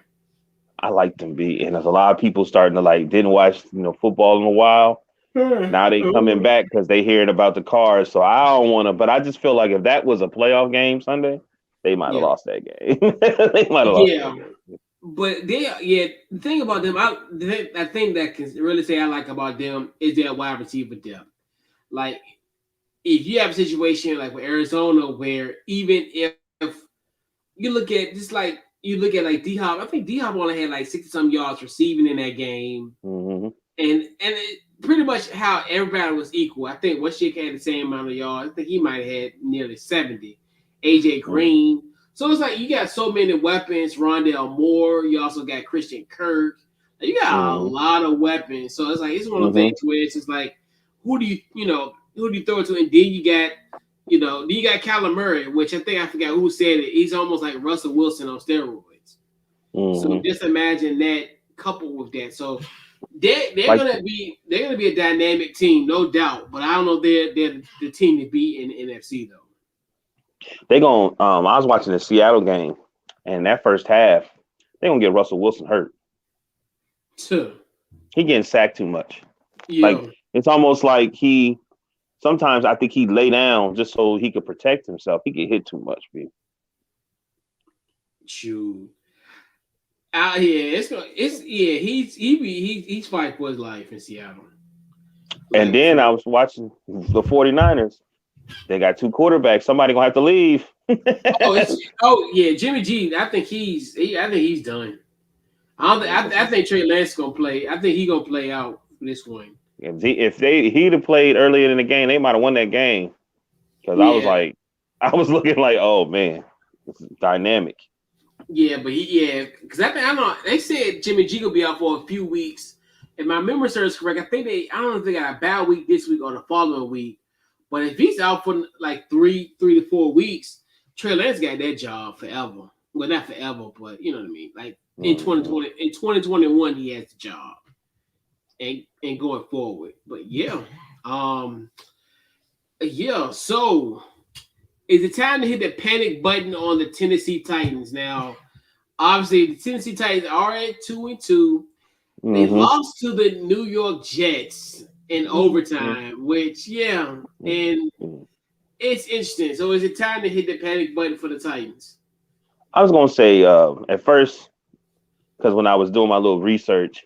I like them and there's a lot of people starting to didn't watch football in a while. Now they coming back because they hearing about the Cards. So I don't want to, but I just feel like if that was a playoff game Sunday, they might have lost that game. They might have lost that game. But the thing about them, I think that can really say I like about them is their wide receiver depth. Like, if you have a situation like with Arizona where even if you look at D-Hop, I think D-Hop only had 60-some yards receiving in that game. Mm-hmm. And it, pretty much how everybody was equal. I think Washik had the same amount of yards. I think he might have had nearly 70. AJ Green. So it's like you got so many weapons. Rondale Moore. You also got Christian Kirk. You got a lot of weapons. So it's like it's one of those things where it's just like who do you throw it to? And then you got Kyler Murray, which I think I forgot who said it. He's almost like Russell Wilson on steroids. So just imagine that coupled with that. So they're gonna be a dynamic team, no doubt. But I don't know if they're the team to beat in the NFC though. They gonna I was watching the Seattle game, and that first half, they're gonna get Russell Wilson hurt. Sure. He getting sacked too much. Yeah. It's almost like sometimes I think he lay down just so he could protect himself. He get hit too much, B. Shoot. Out here, he's fighting for his life in Seattle. And then I was watching the 49ers. They got two quarterbacks. Somebody gonna have to leave. Jimmy G. I think he's done. I think Trey Lance is gonna play. I think he's gonna play out this one. If he'd have played earlier in the game, they might have won that game. Because I was looking like, oh man, this is dynamic. Yeah, but because I know they said Jimmy G will be out for a few weeks. If my memory serves correct, I don't know if they got a bad week this week or the following week. But if he's out for 3 to 4 weeks, Trey Lance got that job forever. Well, not forever, but you know what I mean. Like in 2020, in 2021, he has the job, and going forward. But So, is it time to hit the panic button on the Tennessee Titans now? Obviously, the Tennessee Titans are at 2-2. They lost to the New York Jets in overtime, which and it's interesting. So is it time to hit the panic button for the Titans? I was gonna say at first, because when I was doing my little research,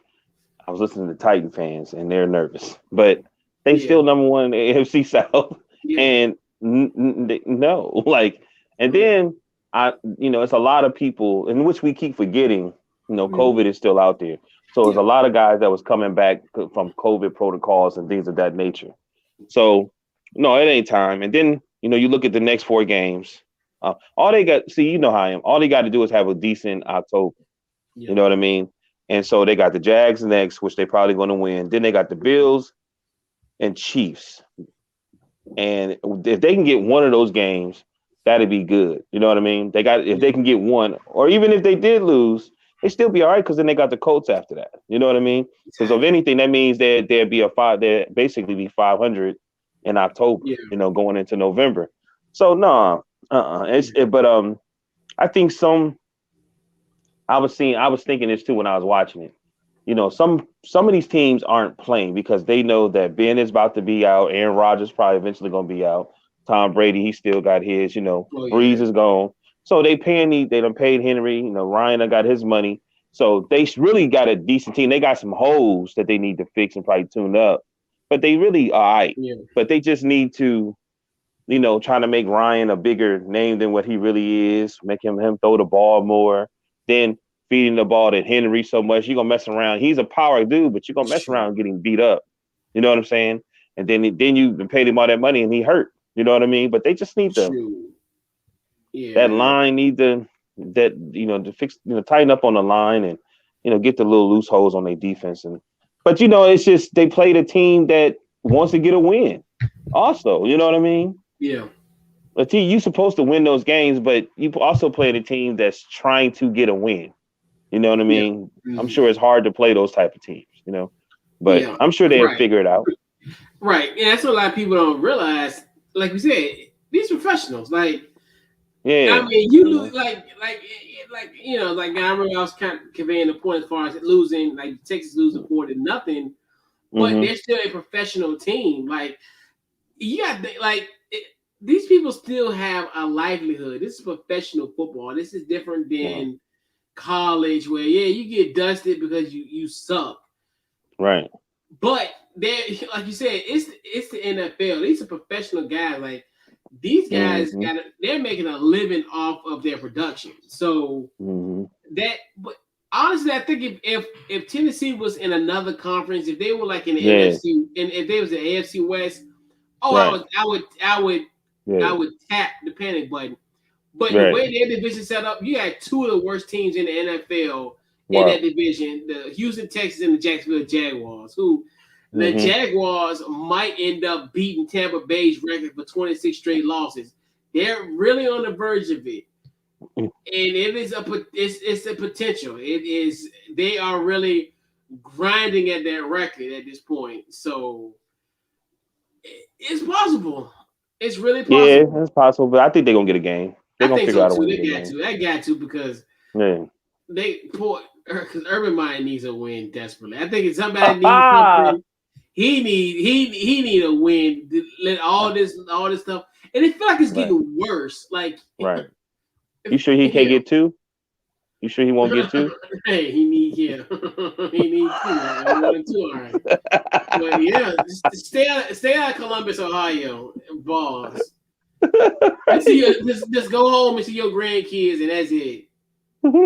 I was listening to Titan fans and they're nervous, but they still number one in the AFC South, and no, and then it's a lot of people in which we keep forgetting. COVID is still out there. So there's a lot of guys that was coming back from COVID protocols and things of that nature. So, no, it ain't time. And then, you look at the next 4 games. All they got, how I am. All they got to do is have a decent October. You know what I mean? And so they got the Jags next, which they probably going to win. Then they got the Bills and Chiefs. And if they can get one of those games, that'd be good. You know what I mean? If they can get one, or even if they did lose, they still be all right because then they got the Colts after that. You know what I mean? Because if anything, that means that there'd be they'd basically be 500 in October. Yeah. You know, going into November. So no, but I think I was thinking this too when I was watching it. You know, some of these teams aren't playing because they know that Ben is about to be out. Aaron Rodgers probably eventually going to be out. Tom Brady, he still got his. You know, Breeze is gone. So they done paid Henry. You know, Ryan got his money. So they really got a decent team. They got some holes that they need to fix and probably tune up. But they really all right. Yeah. But they just need to, you know, trying to make Ryan a bigger name than what he really is. Make him throw the ball more. Then feeding the ball to Henry so much, you're gonna mess around. He's a power dude, but you're gonna mess around getting beat up. You know what I'm saying? And then you paid him all that money and he hurt. You know what I mean? But they just need that line to fix, tighten up on the line and get the little loose holes on their defense. But it's just they played a team that wants to get a win. Also, you know what I mean? Yeah. But you're supposed to win those games, but you also play a team that's trying to get a win. You know what I mean? Yeah. Mm-hmm. I'm sure it's hard to play those type of teams, but I'm sure they'll figure it out. Right. Yeah, that's what a lot of people don't realize. Like we said, these professionals, I mean, you lose, like I remember I was kind of conveying the point as far as losing, like Texas losing 4-0, but they're still a professional team. Like, these people still have a livelihood. This is professional football. This is different than college, where you get dusted because you suck. Right. But like you said, it's the NFL. These are professional guys. Like, these guys they're making a living off of their production. So but honestly, I think if Tennessee was in another conference, if they were like in the NFC, and if they was the AFC West, I would tap the panic button. But the way their division set up, you had two of the worst teams in the NFL in that division: the Houston Texans and the Jacksonville Jaguars, who the Jaguars might end up beating Tampa Bay's record for 26 straight losses. They're really on the verge of it, and it's a potential. It is. They are really grinding at that record at this point. So it's possible. It's really possible. Yeah, it's possible, but I think they're gonna get a game. They're gonna figure out a way to get a game. They got to because because Urban Meyer needs a win desperately. I think if somebody needs something. He need a win to let all this stuff, and it feel like it's getting worse. Like, you sure he can't get two? You sure he won't get two? Hey, he needs two. I'm 1-2, all right. But stay out of Columbus, Ohio, balls. Just go home and see your grandkids, and that's it.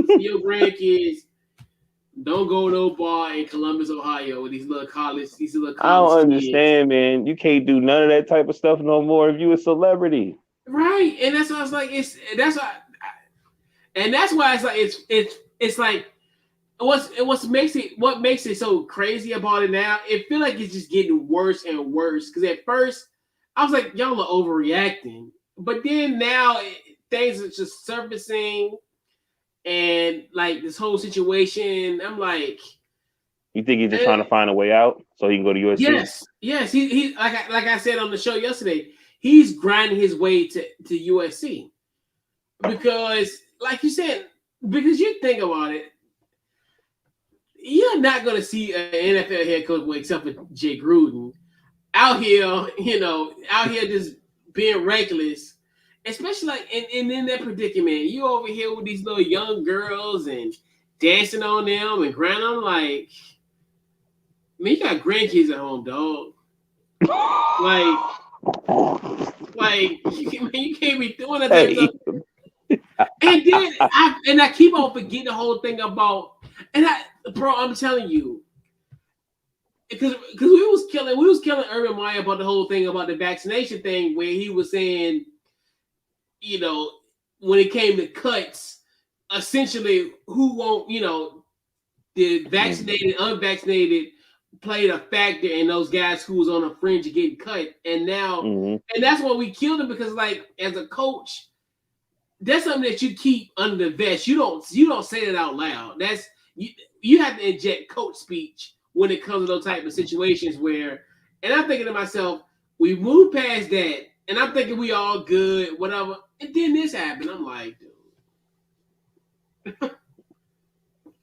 See your grandkids. Don't go no bar in Columbus, Ohio with these little college. I don't understand, man. You can't do none of that type of stuff no more if you a celebrity. Right, and that's why I was like, that's why it's like it's like what makes it so crazy about it now. It feel like it's just getting worse and worse. Because at first I was like, y'all are overreacting, but then now things are just surfacing. And like this whole situation, I'm like, you think he's just trying to find a way out so he can go to USC? Yes. He like I said on the show yesterday, he's grinding his way to USC because, like you said, because you think about it, you're not gonna see an NFL head coach, except for Jay Gruden, out here just being reckless. Especially like in that predicament, you over here with these little young girls and dancing on them and grinding on like, man, you got grandkids at home, dog. Like you can't be doing that type of stuff. And then I keep on forgetting the whole thing about I'm telling you, because we was killing Urban Meyer about the whole thing about the vaccination thing, where he was saying, when it came to cuts, essentially who won't, the vaccinated, unvaccinated played a factor in those guys who was on the fringe of getting cut. And now, and that's why we killed him, because like as a coach, that's something that you keep under the vest. You don't say that out loud. That's you have to inject coach speech when it comes to those type of situations where, and I'm thinking to myself, we moved past that, and I'm thinking we all good, whatever, and then this happened. I'm like, dude.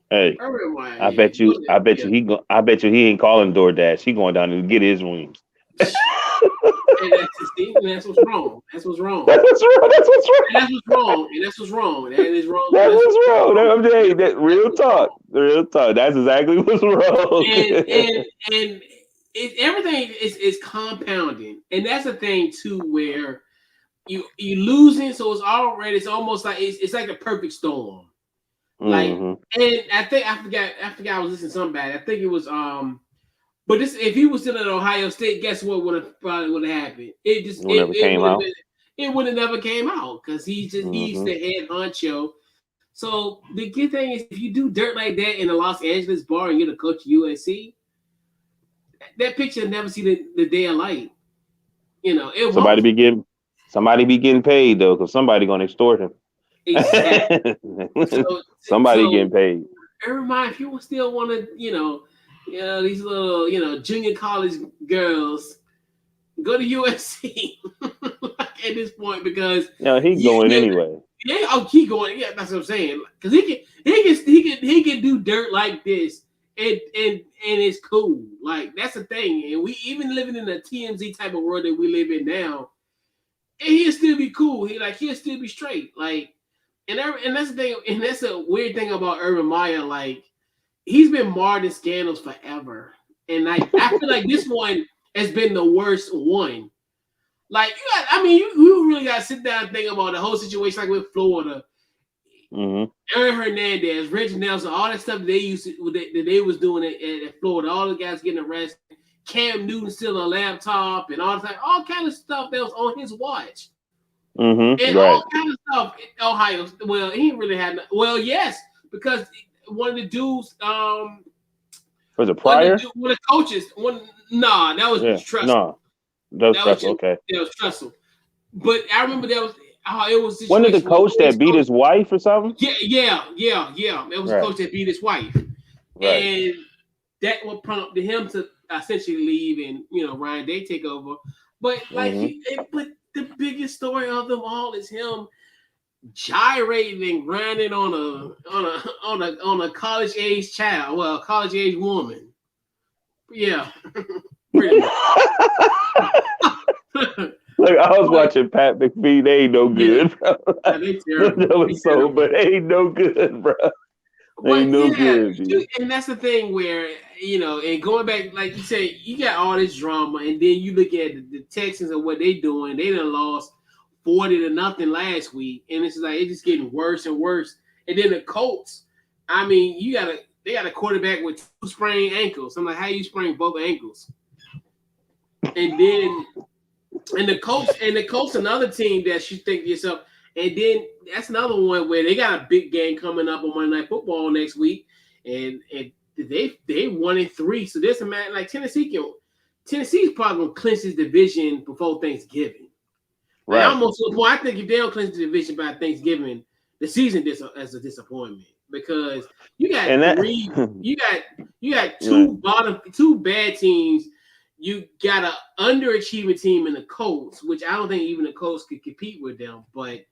Hey, I bet you he ain't calling DoorDash. He going down to get his wings. And that's what's wrong. That's what's wrong. That's what's wrong. That's what's wrong. And that's what's wrong. That is wrong. That's what's wrong. I'm saying that real talk. Real talk. That's exactly what's wrong. And everything is compounding, and that's the thing too, where you losing, so it's almost like it's like a perfect storm. Like, and I forgot I was listening to somebody. I think it was but this, if he was still at Ohio State, guess what would have happened? It would have never came out because he's the head honcho. So the good thing is, if you do dirt like that in a Los Angeles bar and you're the coach of USC, that picture never see the day of light. You know, somebody be getting paid though, because somebody gonna extort him. Exactly. Somebody getting paid. Everybody, if you still want to, these little, junior college girls, go to USC at this point because he's going anyway. Yeah, keep going. Yeah, that's what I'm saying. Because he can do dirt like this, and it's cool. Like that's the thing. And we even living in a TMZ type of world that we live in now, and he'll still be cool. He'll still be straight. Like, and that's the thing. And that's a weird thing about Urban Meyer. Like, he's been marred in scandals forever, and I feel like this one has been the worst one. Like, you really got to sit down and think about the whole situation, like with Florida, Aaron Hernandez, Reggie Nelson, all that stuff that they was doing at Florida, all the guys getting arrested, Cam Newton stealing a laptop, and all kind of stuff that was on his watch, and all kind of stuff. Ohio, well, he really had. Well, yes, because one of the dudes, was it Pryor? One of the coaches. That was Tressel. No. That was Tressel, okay. That was Tressel. But I remember it was one of the coach that beat his wife or something? Yeah. It was a coach that beat his wife. Right. And that would prompt him to essentially leave and Ryan Day take over. But but the biggest story of them all is him gyrating and grinding on a college age child, well, college age woman. Yeah. Pretty much. Look, I was watching Pat McPhee. They ain't no good, bro. Yeah, they terrible. But they ain't no good, bro. They ain't no good. Dude. And that's the thing where, and going back, like you said, you got all this drama, and then you look at the Texans and what they doing. They done lost 40-0 last week, and it's like it's just getting worse and worse. And then the Colts, they got a quarterback with 2 sprained ankles. I'm like, how you sprain both ankles? And then, the Colts, another team that you think to yourself, and then that's another one where they got a big game coming up on Monday Night Football next week, and they 1-3. So there's a match like Tennessee's probably gonna clinch this division before Thanksgiving. Right. Like, almost to the point, I think if they don't clinch the division by Thanksgiving, the season as a disappointment because you got you got two bad teams. You got an underachieving team in the Colts, which I don't think even the Colts could compete with them. But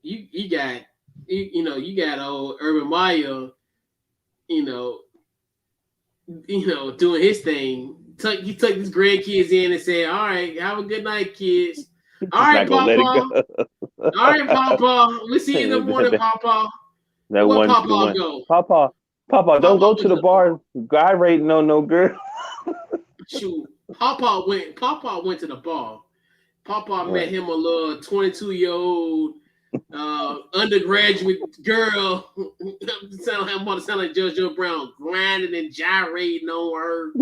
you got old Urban Meyer, doing his thing. He took his grandkids in and said, "All right, have a good night, kids. All right, Papa. All right, Papa. We'll see you in the morning, Papa." That where Papa go? Papa, don't go to the bar. Guy rating no girl. Shoot, Papa went to the bar. Papa met him a little 22-year-old undergraduate girl. sound like JoJo Brown, grinding and gyrating on her.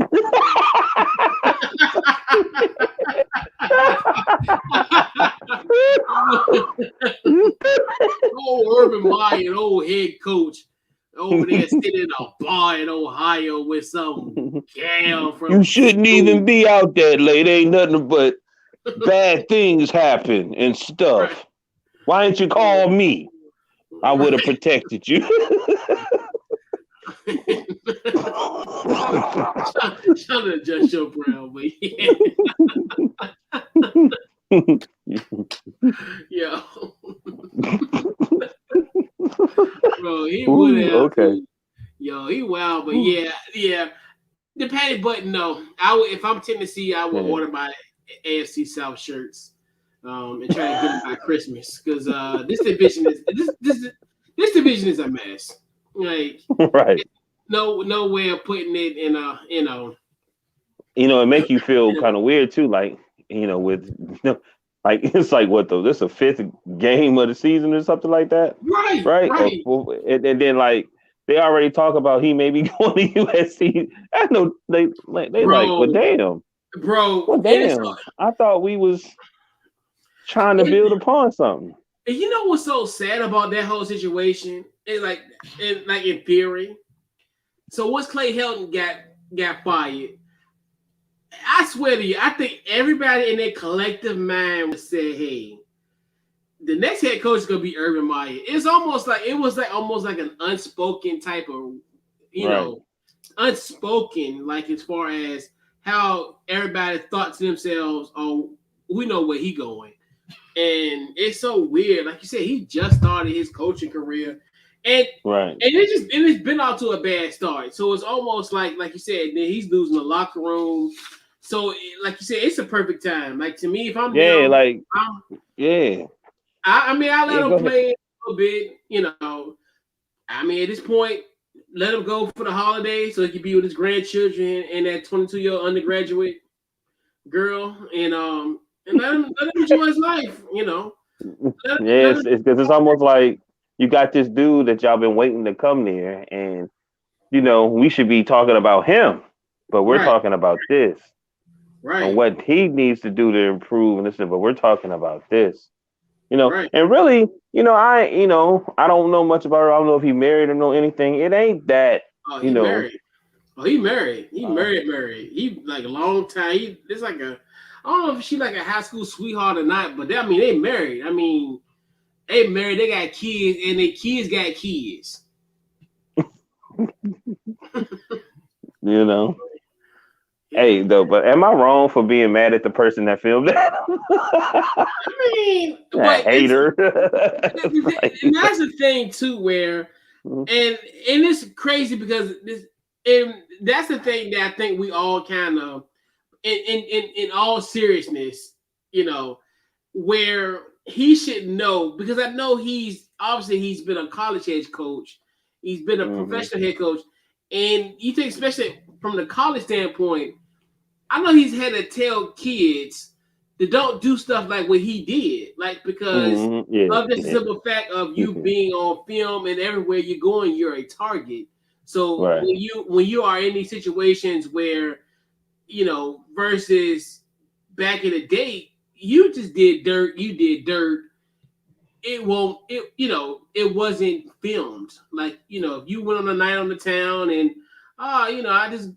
Old Urban Meyer, old head coach. Over there sitting in a bar in Ohio with some gal from. You shouldn't even be out that late. Ain't nothing but bad things happen and stuff. Why didn't you call me? I would have protected you. Trying to adjust your brown, but yeah. Yo. Bro, he would have. Okay. Yo, he wild, but yeah. The Patty Button, no. I would, if I'm Tennessee, I would order my AFC South shirts, and try to get them by Christmas, because this division is a mess. Like, right. No way of putting it in a It make you feel kind of weird too, like with like it's like what though? This is a fifth game of the season or something like that, right? And then like they already talk about he may be going to USC. I know they like, well, damn, bro. Well, damn. I thought we was trying to build upon something. And you know what's so sad about that whole situation? It's like in theory. So once Clay Helton got fired, I swear to you, I think everybody in their collective mind would say, "Hey, the next head coach is gonna be Urban Meyer." It's almost like almost like an unspoken type of, unspoken, like as far as how everybody thought to themselves, "Oh, we know where he going," and it's so weird. Like you said, he just started his coaching career, and it's been off to a bad start. So it's almost like you said, then he's losing the locker room. So, like you said, it's a perfect time. Like to me, if I'm I mean, I let him play a little bit. I mean, at this point, let him go for the holiday so he can be with his grandchildren and that 22-year-old undergraduate girl, and let him enjoy his life. It's because it's almost like you got this dude that y'all been waiting to come there, and we should be talking about him, but we're talking about this. Right. And what he needs to do to improve and this, but we're talking about this. And really, I don't know much about her. I don't know if he married or know anything. It ain't that, married. Oh, he married. He married. He like a long time. It's like I don't know if she like a high school sweetheart or not, but they married. I mean, they married. They got kids, and their kids got kids. Hey, though, but am I wrong for being mad at the person that filmed that? I mean, hater. And that's the thing too, where and it's crazy because that's the thing that I think we all kind of, in all seriousness, where he should know, because I know he's been a college head coach, he's been a professional head coach, and you think especially from the college standpoint, I know he's had to tell kids to don't do stuff like what he did, like because of the simple fact of you being on film and everywhere you're going, you're a target. So when you are in these situations where, versus back in the day, you just did dirt, it wasn't filmed. Like, if you went on a night on the town and I just,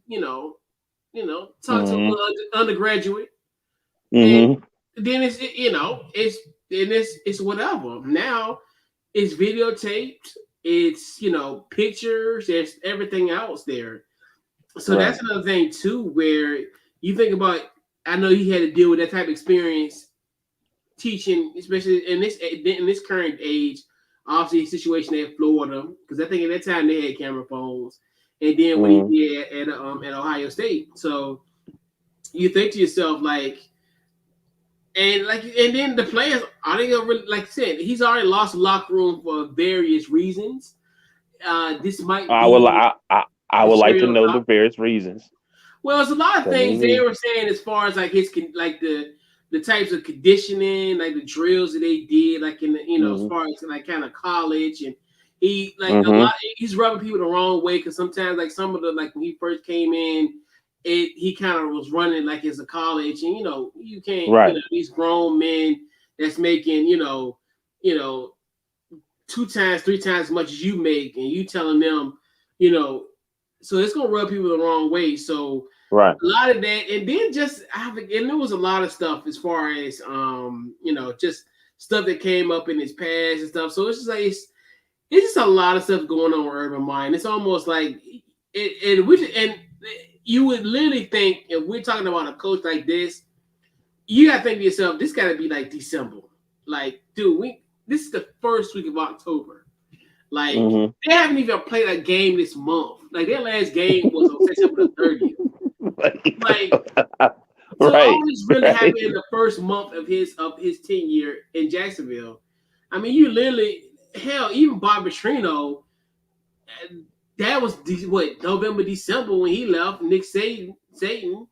talk to an undergraduate, and then it's whatever. Now it's videotaped, it's pictures, there's everything else there. So that's another thing too, where you think about. I know he had to deal with that type of experience teaching, especially in this current age. Obviously, situation at Florida, because I think at that time they had camera phones, and then when he did at Ohio State. So you think to yourself like, and then the players are they gonna really, like I said, he's already lost the locker room for various reasons. This might be. I would like to know the various reasons. Well, there's a lot of things they were saying as far as like the types of conditioning, like the drills that they did, like in the, as far as like kind of college, and he like a lot. He's rubbing people the wrong way because sometimes like some of the like when he first came in, he kind of was running like as a college, and you can't these grown men that's making 2 times, 3 times as much as you make, and you telling them so it's gonna rub people the wrong way. So a lot of that, and then just and there was a lot of stuff as far as just stuff that came up in his past and stuff. So it's just like it's just a lot of stuff going on with Urban Meyer. It's almost like and you would literally think if we're talking about a coach like this, you gotta think to yourself, this gotta be like December. Like, dude, this is the first week of October. Like, they haven't even played a game this month. Like, their last game was on September the 30th. Like, so all this really happened in the first month of his tenure in Jacksonville. I mean, you literally, hell, even Bob Petrino, that was November, December when he left. Nick Saban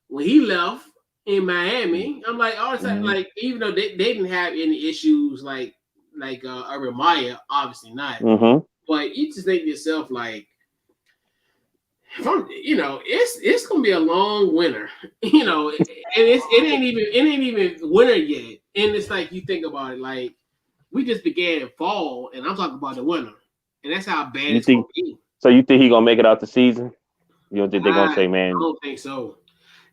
when he left in Miami. I'm like, all the time, like, even though they didn't have any issues like Urban Meyer, obviously not. But you just think to yourself, like, it's gonna be a long winter, and it ain't even winter yet. And it's like you think about it, like we just began in fall, and I'm talking about the winter, and that's how bad it's gonna be. So you think he gonna make it out the season? You don't think they're gonna say, man? I don't think so.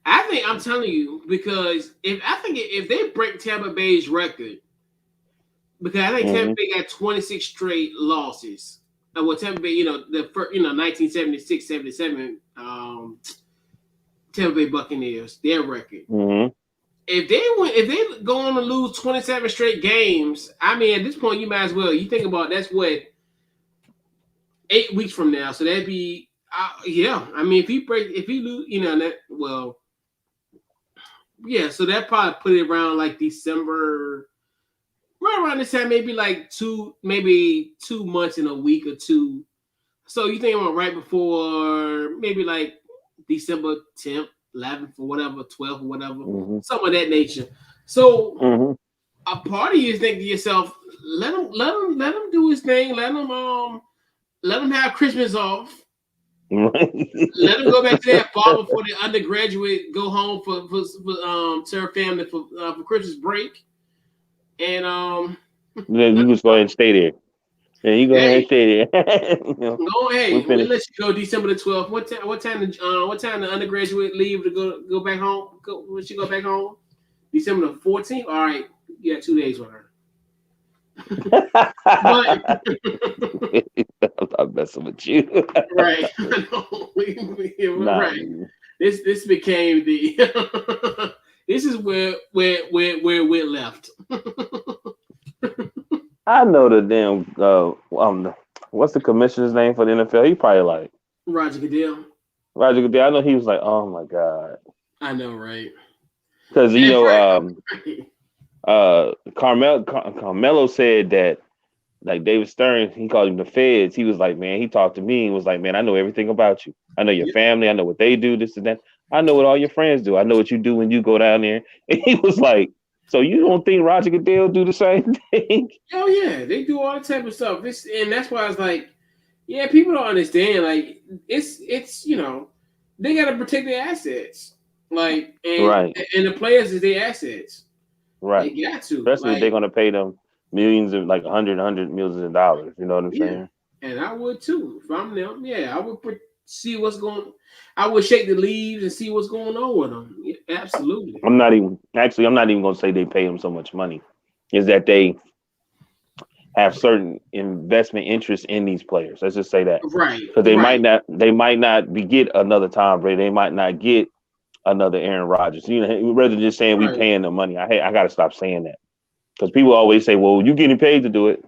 I'm telling you, because if they break Tampa Bay's record, because I think Tampa Bay got 26 straight losses. Well, Tampa Bay, the first, 1976, 77, Tampa Bay Buccaneers, their record. If they go on to lose 27 straight games, I mean, at this point, you might as well. You think about that's what 8 weeks from now, so that'd be I mean, if he lose, so that probably put it around like December. Right around this time, maybe 2 months in a week or two. So you think about right before maybe like December 10th, 11th, or whatever, 12th, or whatever, something of that nature. So a part of you is thinking to yourself, let him do his thing, let him have Christmas off. Let him go back to that fall before the undergraduate go home for to her family for Christmas break. And then you just go ahead and stay there. Yeah, you go ahead and stay there. We'll let you go December the 12th. What time the undergraduate leave to go back home? When she go back home? December the 14th. All right, you got 2 days with her. I'm not messing with you. Right. Right. This became the this is where we're left. I know the damn what's the commissioner's name for the NFL? He probably like Roger Goodell. Roger Goodell. I know he was like, oh my God. I know, right? Because Carmelo said that, like, David Stern, he called him the feds. He was like, man, he talked to me and was like, man, I know everything about you. I know your family. I know what they do, this and that. I know what all your friends do. I know what you do when you go down there. And he was like, so you don't think Roger Goodell do the same thing? Oh yeah, they do all the type of stuff. And that's why I was like, yeah, people don't understand. Like it's they gotta protect their assets. Like and the players is their assets. Right. They got to. Especially if they're gonna pay them millions of hundred millions of dollars. You know what I'm saying? And I would too. If I'm them, I would see what's going. I would shake the leaves and see what's going on with them. Yeah, absolutely. I'm not even going to say they pay them so much money. Is that they have certain investment interests in these players? Let's just say that, right? Because they might not get another Tom Brady. They might not get another Aaron Rodgers. Rather than just saying we paying them money. I got to stop saying that, because people always say, "Well, you getting paid to do it."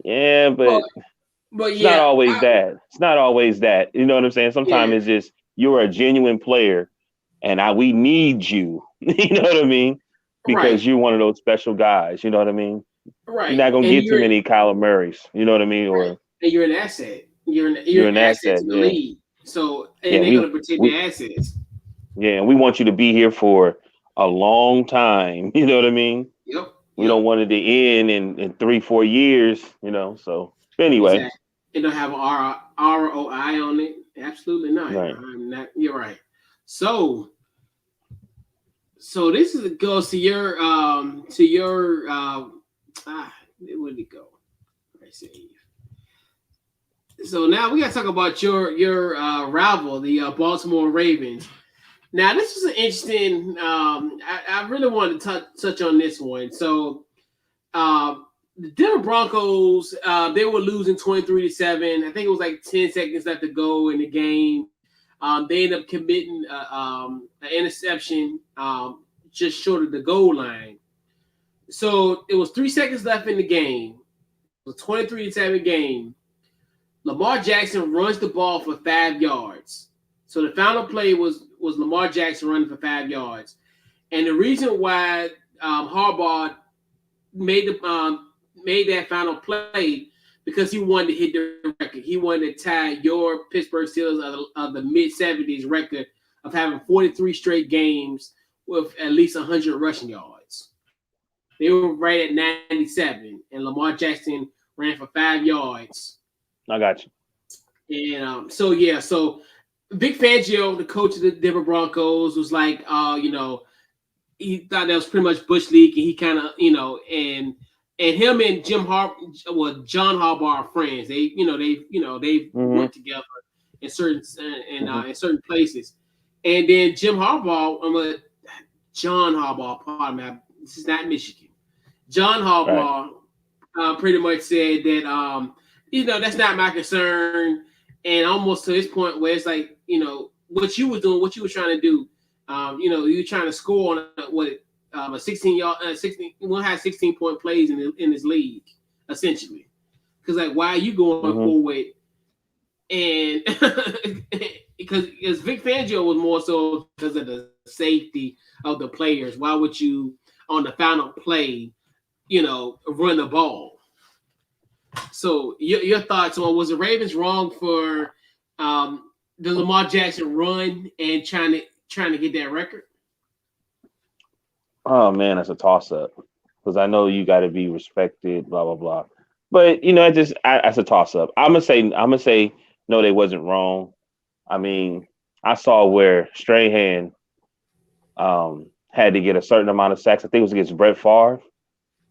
Yeah, but it's not always that. It's not always that. You know what I'm saying? Sometimes it's just you're a genuine player, and we need you. You know what I mean? Because you're one of those special guys. You know what I mean? Right. You're not gonna get too many Kyler Murrays. You know what I mean? Or and you're an asset. You're an asset to the league. So they're gonna protect their assets. Yeah, and we want you to be here for a long time. You know what I mean? Yep. We don't want it to end in 3-4 years. So anyway. Exactly. It don't have an ROI on it. Absolutely not. Right. You're right. So this goes to your where did it go? Let's see. So now we got to talk about your rival, the Baltimore Ravens. Now this is an interesting. I really wanted to touch on this one. So The Denver Broncos, they were losing 23-7. I think it was like 10 seconds left to go in the game. They ended up committing an interception just short of the goal line. So it was 3 seconds left in the game. It was a 23-7 game. Lamar Jackson runs the ball for 5 yards. So the final play was Lamar Jackson running for 5 yards. And the reason why Harbaugh made that final play because he wanted to hit the record. He wanted to tie your Pittsburgh Steelers of the mid-70s record of having 43 straight games with at least 100 rushing yards. They were right at 97, and Lamar Jackson ran for 5 yards. I got you. And so Vic Fangio, the coach of the Denver Broncos, was like, he thought that was pretty much Bush League, and he kind of, and him and John Harbaugh are friends. They've worked together in certain places. And then John Harbaugh, pardon me, this is not Michigan. John Harbaugh pretty much said that that's not my concern, and almost to this point where it's like, what you were doing, what you were trying to do, you were trying to score on a 16-point plays in this league, essentially. Because like, why are you going forward? And because Vic Fangio was more so because of the safety of the players. Why would you on the final play, run the ball? So your thoughts on, was the Ravens wrong for the Lamar Jackson run and trying to get that record? Oh man, that's a toss-up because I know you got to be respected, blah blah blah. But that's a toss-up. I'm gonna say no, they wasn't wrong. I mean, I saw where Strahan had to get a certain amount of sacks. I think it was against Brett Favre.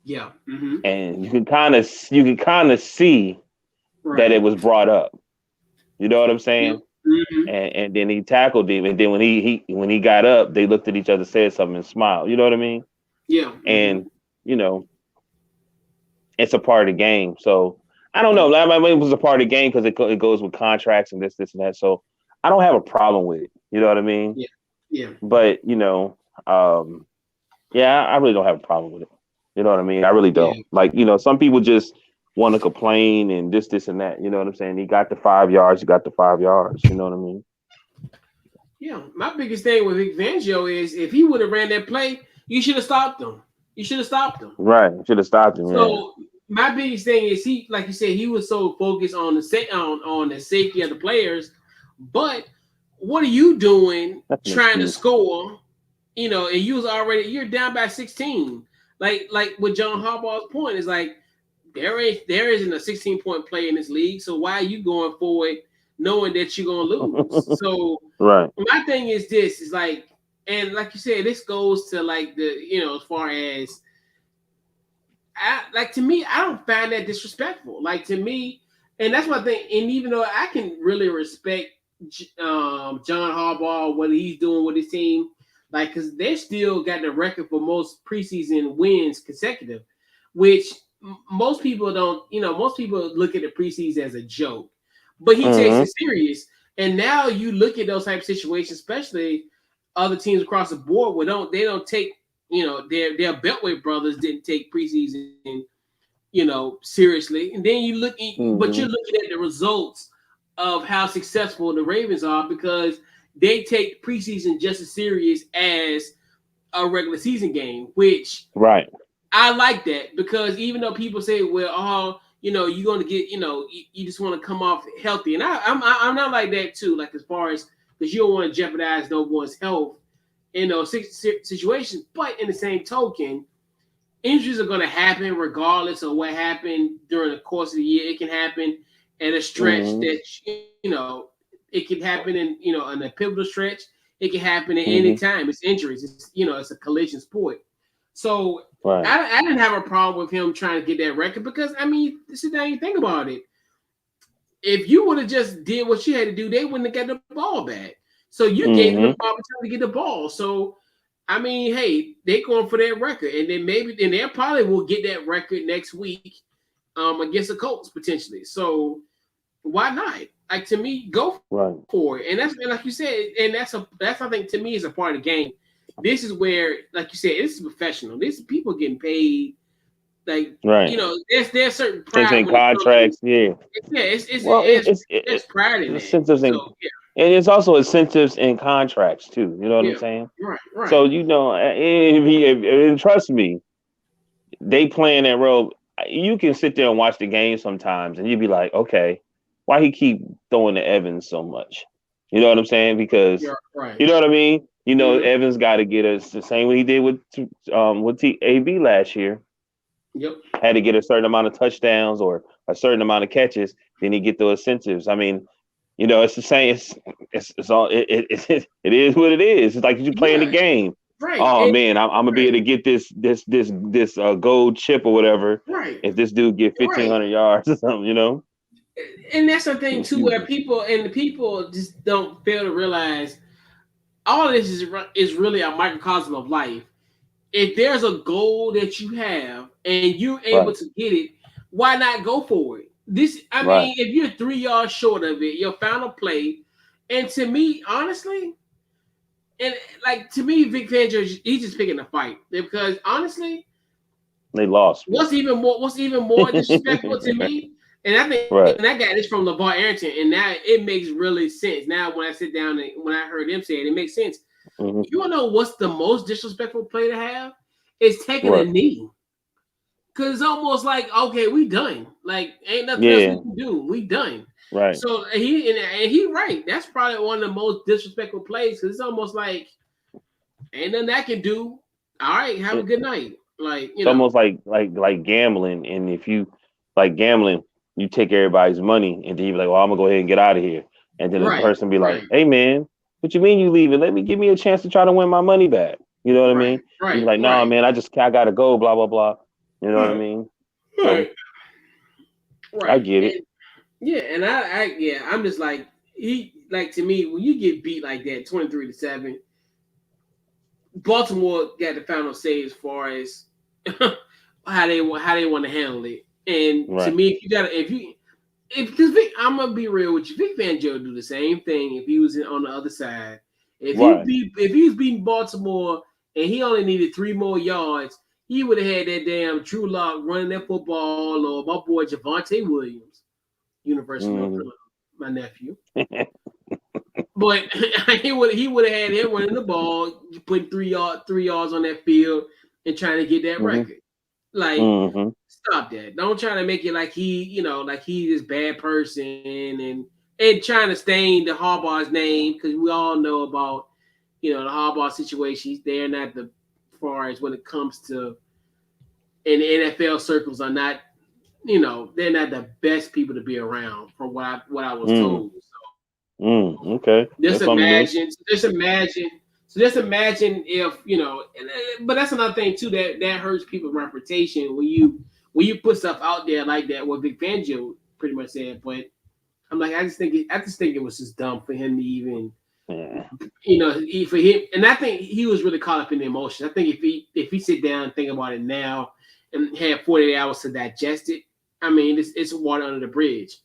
Yeah, and you can kind of see that it was brought up. You know what I'm saying? And then he tackled him, and then when he got up, they looked at each other, said something, and smiled. You know what I mean? Yeah. And it's a part of the game. So I don't know. I mean, it was a part of the game because it goes with contracts and this and that. So I don't have a problem with it. You know what I mean? Yeah. Yeah. But I really don't have a problem with it. You know what I mean? I really don't. Yeah. Like, some people just want to complain and this and that. You know what I'm saying? He got the 5 yards. You got the 5 yards. You know what I mean? Yeah. My biggest thing with Vic Fangio is if he would have ran that play, you should have stopped him. Right. Should have stopped him. So my biggest thing is he, like you said, he was so focused on the safety of the players. But what are you doing trying to score? And you're down by 16. Like with John Harbaugh's point is like there isn't a 16-point play in this league, so why are you going forward knowing that you're gonna lose? So my thing is this is like, and like you said, this goes to like the as far as to me, I don't find that disrespectful. Like to me, and that's my thing. And even though I can really respect John Harbaugh, what he's doing with his team. Like, because they still got the record for most preseason wins consecutive, which most people don't, most people look at the preseason as a joke, but he takes it serious. And now you look at those type of situations, especially other teams across the board where they don't take, their Beltway brothers didn't take preseason, seriously. And then you look at, but you're looking at the results of how successful the Ravens are because they take preseason just as serious as a regular season game, which I like that because even though people say, well, you're going to get, you just want to come off healthy. And I'm not like that too. Like as far as, because you don't want to jeopardize no one's health in those situations. But in the same token, injuries are going to happen regardless of what happened during the course of the year. It can happen at a stretch that, it can happen in a pivotal stretch. It can happen at any time. It's injuries. It's a collision sport. So I didn't have a problem with him trying to get that record because sit down and think about it. If you would have just did what you had to do, they wouldn't have got the ball back. So you gave them the opportunity to get the ball. So I mean, hey, they're going for that record, and then they probably will get that record next week, against the Colts potentially. So why not? Like, to me, go Right. for it. And like you said, and that's I think to me is a part of the game. This is where, like you said, this is professional. This is people getting paid. Like, Right. there's certain It's pride in when it comes to, contracts. Yeah. yeah, Well, there's pride in it's that. incentives So and it's also incentives in contracts too. You know what I'm yeah, saying? right, right, So and trust me, they playing that role. You can sit there and watch the game sometimes, and you'd be like, okay, why he keep throwing to Evans so much? You know what I'm saying? Because yeah, right. you know what I mean. Mm-hmm. Evans got to get us the same way he did with AB last year. Yep. Had to get a certain amount of touchdowns or a certain amount of catches, then he get those incentives. I mean, it's the same. It's all it is what it is. It's like you playing the Yeah, game. right. Oh And man, I'm gonna be right, able to get this gold chip or whatever right, if this dude get right. 1,500 yards or something. And that's the thing too, Excuse where me. the people just don't fail to realize all of this is really a microcosm of life. If there's a goal that you have and you're able Right, to get it, why not go for it? I right, mean, if you're 3 yards short of it, your final play, and to me, honestly, and like to me, Vic Fangio, he's just picking a fight because honestly, they lost. what's even more disrespectful to me, and I think, and Right. I got this from LeVar Arrington, and now it makes really sense. Now when I sit down and when I heard him say it, it makes sense. Mm-hmm. You wanna know what's the most disrespectful play to have? It's taking a What? knee. Cause it's almost like, okay, we done. Like, ain't nothing else we Yeah. can do. We done. Right. So he right. That's probably one of the most disrespectful plays because it's almost like ain't nothing I can do. All right, have a It, good night. Like, it's almost like gambling, and if you like gambling, you take everybody's money, and then you be like, "Well, I'm gonna go ahead and get out of here," and then the right, person be like, right, "Hey, man, what you mean you leaving? Give me a chance to try to win my money back." You know what I right, mean? You be right, like, "Nah, right, man, I gotta go." Blah blah blah. You know what I right, mean? So right, I right. get it. And yeah, and I'm just like to me when you get beat like that, 23-7. Baltimore got the final say as far as how they want to handle it. And to Right. me, if because Vic, I'm gonna be real with you, Vic Fangio would do the same thing if he was on the other side. Right. If he was beating Baltimore and he only needed 3 more yards, he would have had that damn Drew Lock running that football or my boy Javante Williams, University of North Mm-hmm. Carolina, my nephew. But he would have had him running the ball, putting 3 yards on that field, and trying to get that Mm-hmm. record. Like, Mm-hmm. stop that! Don't try to make it like like he's this bad person and trying to stain the Harbaugh's name because we all know about the Harbaugh situation. They're not the far as when it comes to in the NFL circles are not they're not the best people to be around from what I was Mm. told. Okay. Just That's something new. imagine. Just imagine if But that's another thing too that hurts people's reputation when you put stuff out there like that. What Vic Fangio pretty much said, but I'm like, I just think it was just dumb for him to even, Yeah. for him. And I think he was really caught up in the emotions. I think if he sit down and think about it now and had 48 hours to digest it, I mean, it's water under the bridge.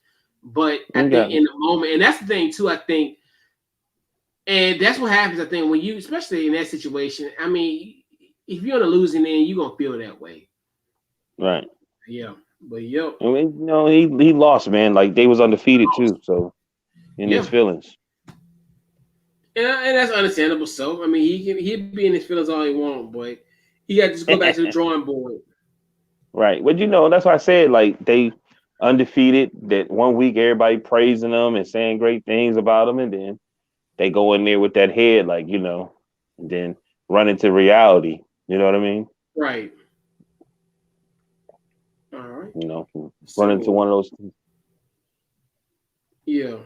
But I think Okay. in the moment, and that's the thing too. I think and that's what happens, I think, when you, especially in that situation. I mean, if you're on the losing end, you're gonna feel that way. Right. Yeah. But yep. I mean, he lost, man. Like they was undefeated too, so in his Yeah. feelings. And that's understandable. So I mean he'd be in his feelings all he want, but he got to just go back to the drawing board. Right. But that's why I said like they undefeated. That one week everybody praising them and saying great things about them, and then they go in there with that head, like and then run into reality. You know what I mean? Right. All right. Run into So one of those. yeah.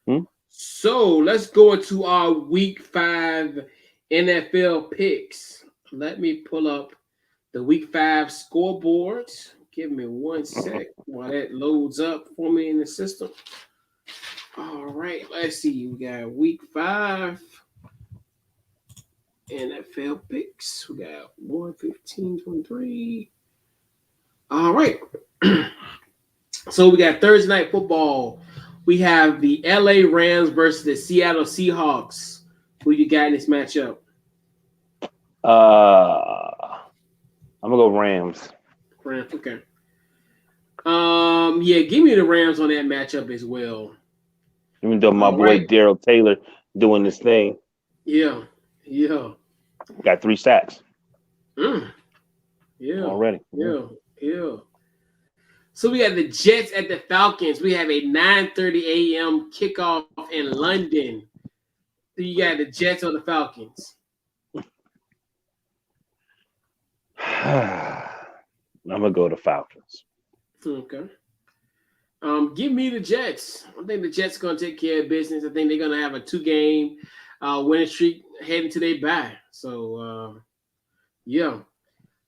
Hmm? So let's go into our week 5 NFL picks. Let me pull up the week 5 scoreboard. Give me one sec while that loads up for me in the system. All right, let's see. We got week 5 NFL picks. We got 1:15:23. All right. So we got Thursday night football. We have the LA Rams versus the Seattle Seahawks. Who you got in this matchup? I'm gonna go Rams. Rams, okay. Yeah, give me the Rams on that matchup as well. Even though my boy Daryl Taylor doing this thing. Yeah. Got 3 sacks. Yeah. Already. Yeah. So we got the Jets at the Falcons. We have a 9:30 a.m. kickoff in London. So you got the Jets or the Falcons? I'm gonna go to Falcons. Okay. Give me the Jets. I think the Jets are gonna take care of business. I think they're gonna have a 2-game winning streak heading to their bye. So yeah.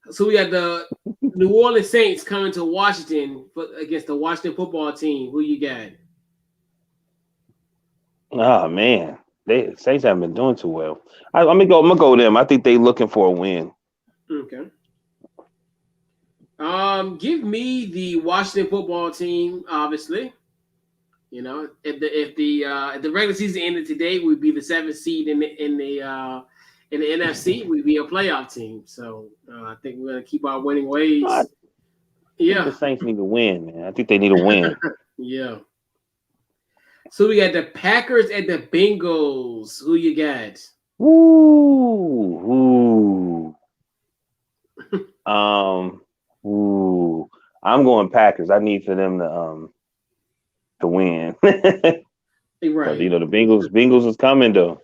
So we got the New Orleans Saints coming to Washington against the Washington football team. Who you got? Oh man, the Saints haven't been doing too well. I'm gonna go with them. I think they're looking for a win. Okay. Give me the Washington football team. Obviously, you know, if the regular season ended today, we'd be the 7th seed in the NFC. We'd be a playoff team. So I think we're gonna keep our winning ways. The Saints need to win, man. I think they need to win. Yeah. So we got the Packers and the Bengals. Who you got? Ooh. I'm going Packers. I need for them to win. Right. You know, the Bengals is coming though.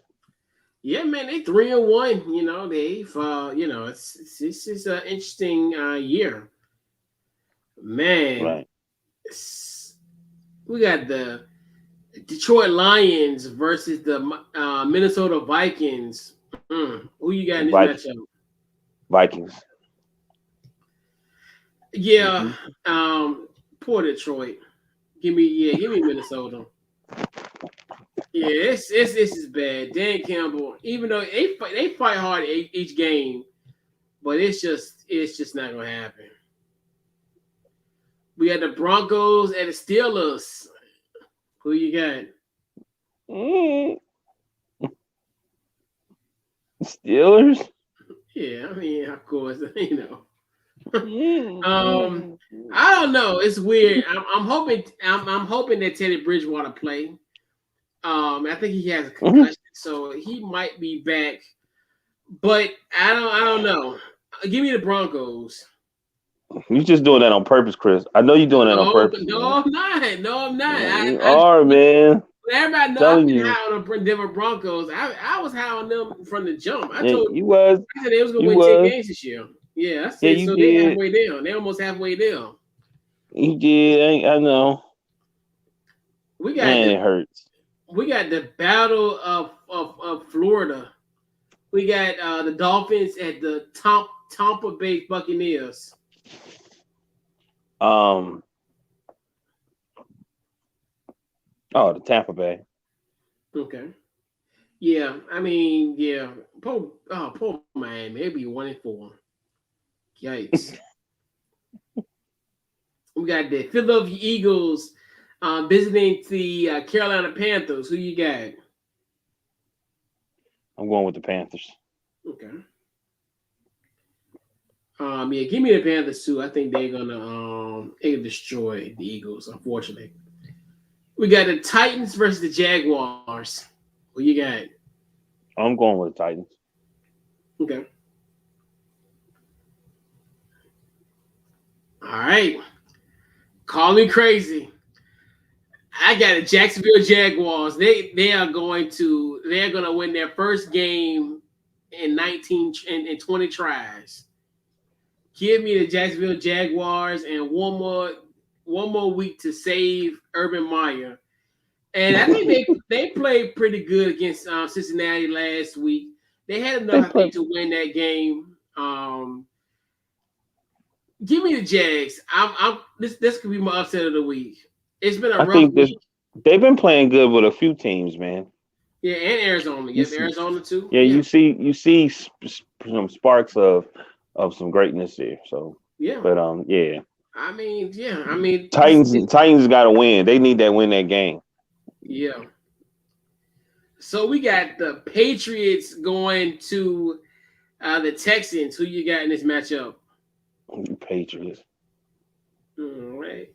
Yeah, man, they 3-1. You know, they've this is an interesting year. Man. Right. We got the Detroit Lions versus the Minnesota Vikings. Who you got in this matchup? Vikings. Yeah, poor Detroit. Give me Minnesota. Yeah, this is bad. Dan Campbell, even though they fight hard each game, but it's just not gonna happen. We got the Broncos and the Steelers. Who you got? Steelers? Yeah, I mean, of course, you know. I don't know. It's weird. I'm hoping that Teddy Bridgewater play. I think he has a concussion, so he might be back. But I don't know. Give me the Broncos. You're just doing that on purpose, Chris. I know you're doing that on purpose. No, I'm not. You are, man. Everybody knows I'm high on the Denver Broncos. I was high on them from the jump. I told you was. I said they was gonna win 10 games this year. Yeah, I said so. Did. They're halfway down. They're almost halfway down. You did. I know. It hurts. We got the Battle of Florida. We got the Dolphins at the Tampa Bay Buccaneers. The Tampa Bay. Okay. Yeah, I mean, yeah. Poor Miami. They'd be 1-4. Yikes. We got the Philadelphia Eagles visiting the Carolina Panthers. Who you got? I'm going with the Panthers. Okay. Yeah, give me the Panthers too. I think they're gonna destroy the Eagles, unfortunately. We got the Titans versus the Jaguars. Who you got? I'm going with the Titans. Okay. All right. Call me crazy. I got the Jacksonville Jaguars. They're gonna win their first game in 20 tries. Give me the Jacksonville Jaguars and one more week to save Urban Meyer. And I think they played pretty good against Cincinnati last week. They had enough to win that game. Give me the Jags. This could be my upset of the week. It's been a rough week. They've been playing good with a few teams, man. Yeah, and Arizona. You Yep, see, Arizona too. yeah, Yeah, you see some sparks of some greatness there. So, yeah. but yeah, I mean, yeah. I mean, Titans got to win. They need that win that game. yeah. So we got the Patriots going to the Texans. Who you got in this matchup? Patriots. All right.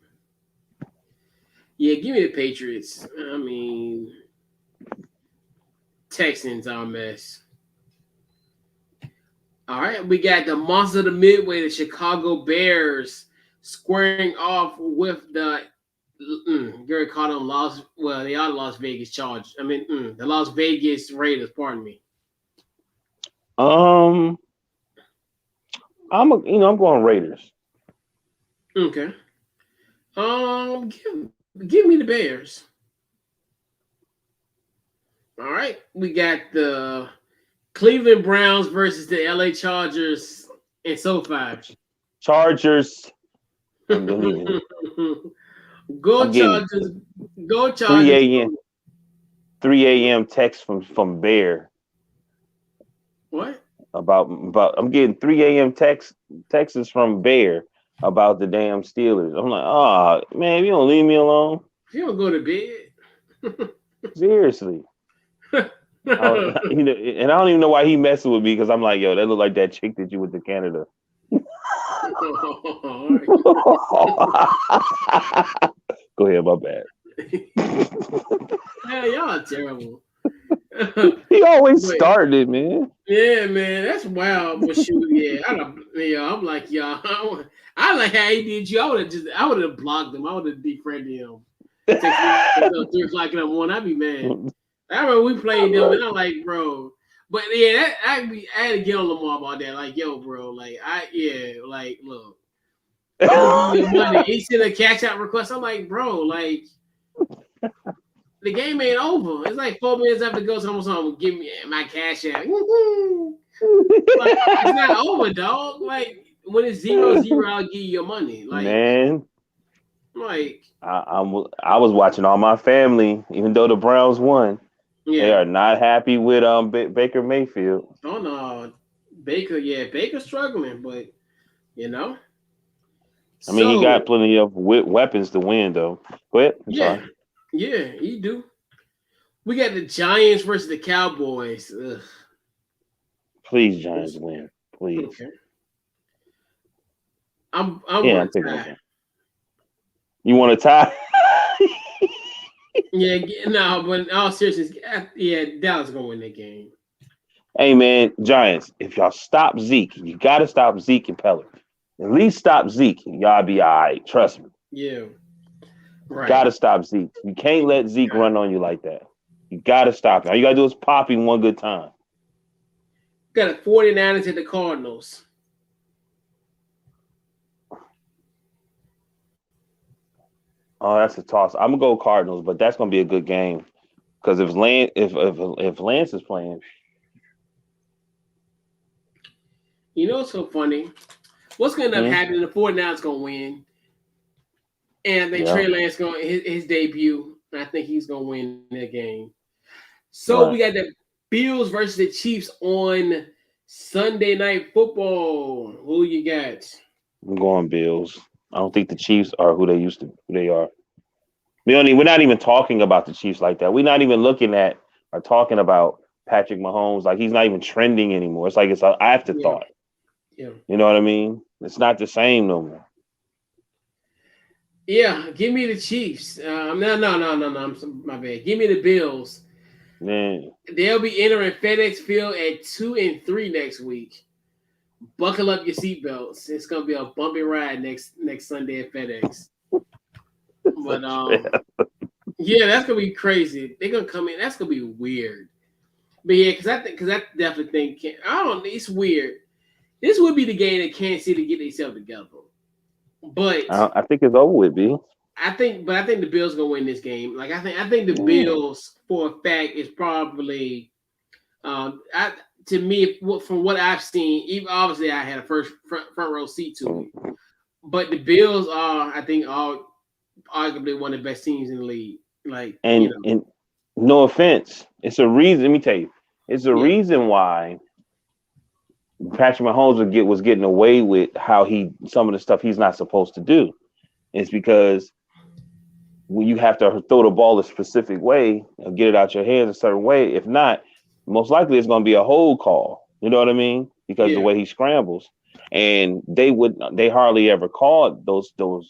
Yeah, give me the Patriots. I mean, Texans are a mess. All right, we got the monster of the midway, the Chicago Bears, squaring off with the Gary called them they are the Las Vegas Chargers. I mean, the Las Vegas Raiders. Pardon me. I'm going Raiders. Okay. Give me the Bears. All right, we got the Cleveland Browns versus the LA Chargers in SoFi. Chargers. Go I'm getting Chargers. Go 3 Chargers. a.m. 3 a.m. text from Bear What? about I'm getting 3 a.m. texts from Bear about the damn Steelers. I'm like, oh man, you don't leave me alone. You don't go to bed. Seriously. And I don't even know why he messing with me because I'm like, yo, that look like that chick that you went to Canada. Go ahead, my bad. Yeah, y'all are terrible. He always started it, man. Yeah, man, that's wild. But shoot, I'm like, y'all. I like how he did you. I would have blocked him. I would have defriended him. 3:00 in the morning, I'd be mad. I remember we played them, and I'm like, bro. But yeah, I had to get on Lamar about that. Like, yo, bro, look. I'm giving you money. He sent a cash out request. I'm like, bro, like, the game ain't over. It's like 4 minutes after go. Someone's home, give me my cash out. Like, it's not over, dog. Like, when it's 0-0, I'll give you your money. Like, man, like, I was watching all my family, even though the Browns won. yeah. They are not happy with Baker Mayfield. Oh no, Baker's struggling, but you know. I mean, he got plenty of weapons to win, though. Go ahead. Yeah, he do. We got the Giants versus the Cowboys. Ugh. Please, Giants win, please. Okay. I'm picking that. You want to tie? Yeah, no, but in all seriousness, yeah, Dallas gonna win that game. Hey man, Giants, if y'all stop Zeke, you gotta stop Zeke and Pellet. At least stop Zeke, and y'all be all right. Trust me. Yeah. Right. Gotta stop Zeke. You can't let Zeke run on you like that. You gotta stop him. All you gotta do is pop him one good time. Got a 49ers at the Cardinals. Oh, that's a toss. I'm gonna go Cardinals, but that's gonna be a good game. Because if Lance is playing. You know what's so funny? What's gonna end up happening? The 49ers gonna win. And they Trey Lance going his debut. And I think he's gonna win that game. So we got the Bills versus the Chiefs on Sunday Night Football. Who you got? I'm going Bills. I don't think the Chiefs are who they are. We're not even talking about the Chiefs like that. We're not even looking at or talking about Patrick Mahomes. Like, he's not even trending anymore. It's like it's an afterthought. Yeah. You know what I mean? It's not the same no more. Yeah, give me the Chiefs. No. My bad. Give me the Bills. Man. They'll be entering FedEx Field at 2 and 3 next week. Buckle up your seatbelts. It's gonna be a bumpy ride next Sunday at FedEx. But yeah, that's gonna be crazy. They're gonna come in. That's gonna be weird. But yeah, because I definitely think it's weird. This would be the game that Kansas City get themselves together. But I think it's over with, B. I think the Bills gonna win this game. Like I think the Bills for a fact is probably to me from what I've seen. Even obviously I had a front row seat to it, but the Bills are arguably one of the best teams in the league. Like and no offense, It's a reason. Let me tell you, it's a reason why Patrick Mahomes was getting away with some of the stuff he's not supposed to do. It's because when you have to throw the ball a specific way or get it out your hands a certain way, if not, most likely it's going to be a hold call. You know what I mean? Because the way he scrambles, and they hardly ever called called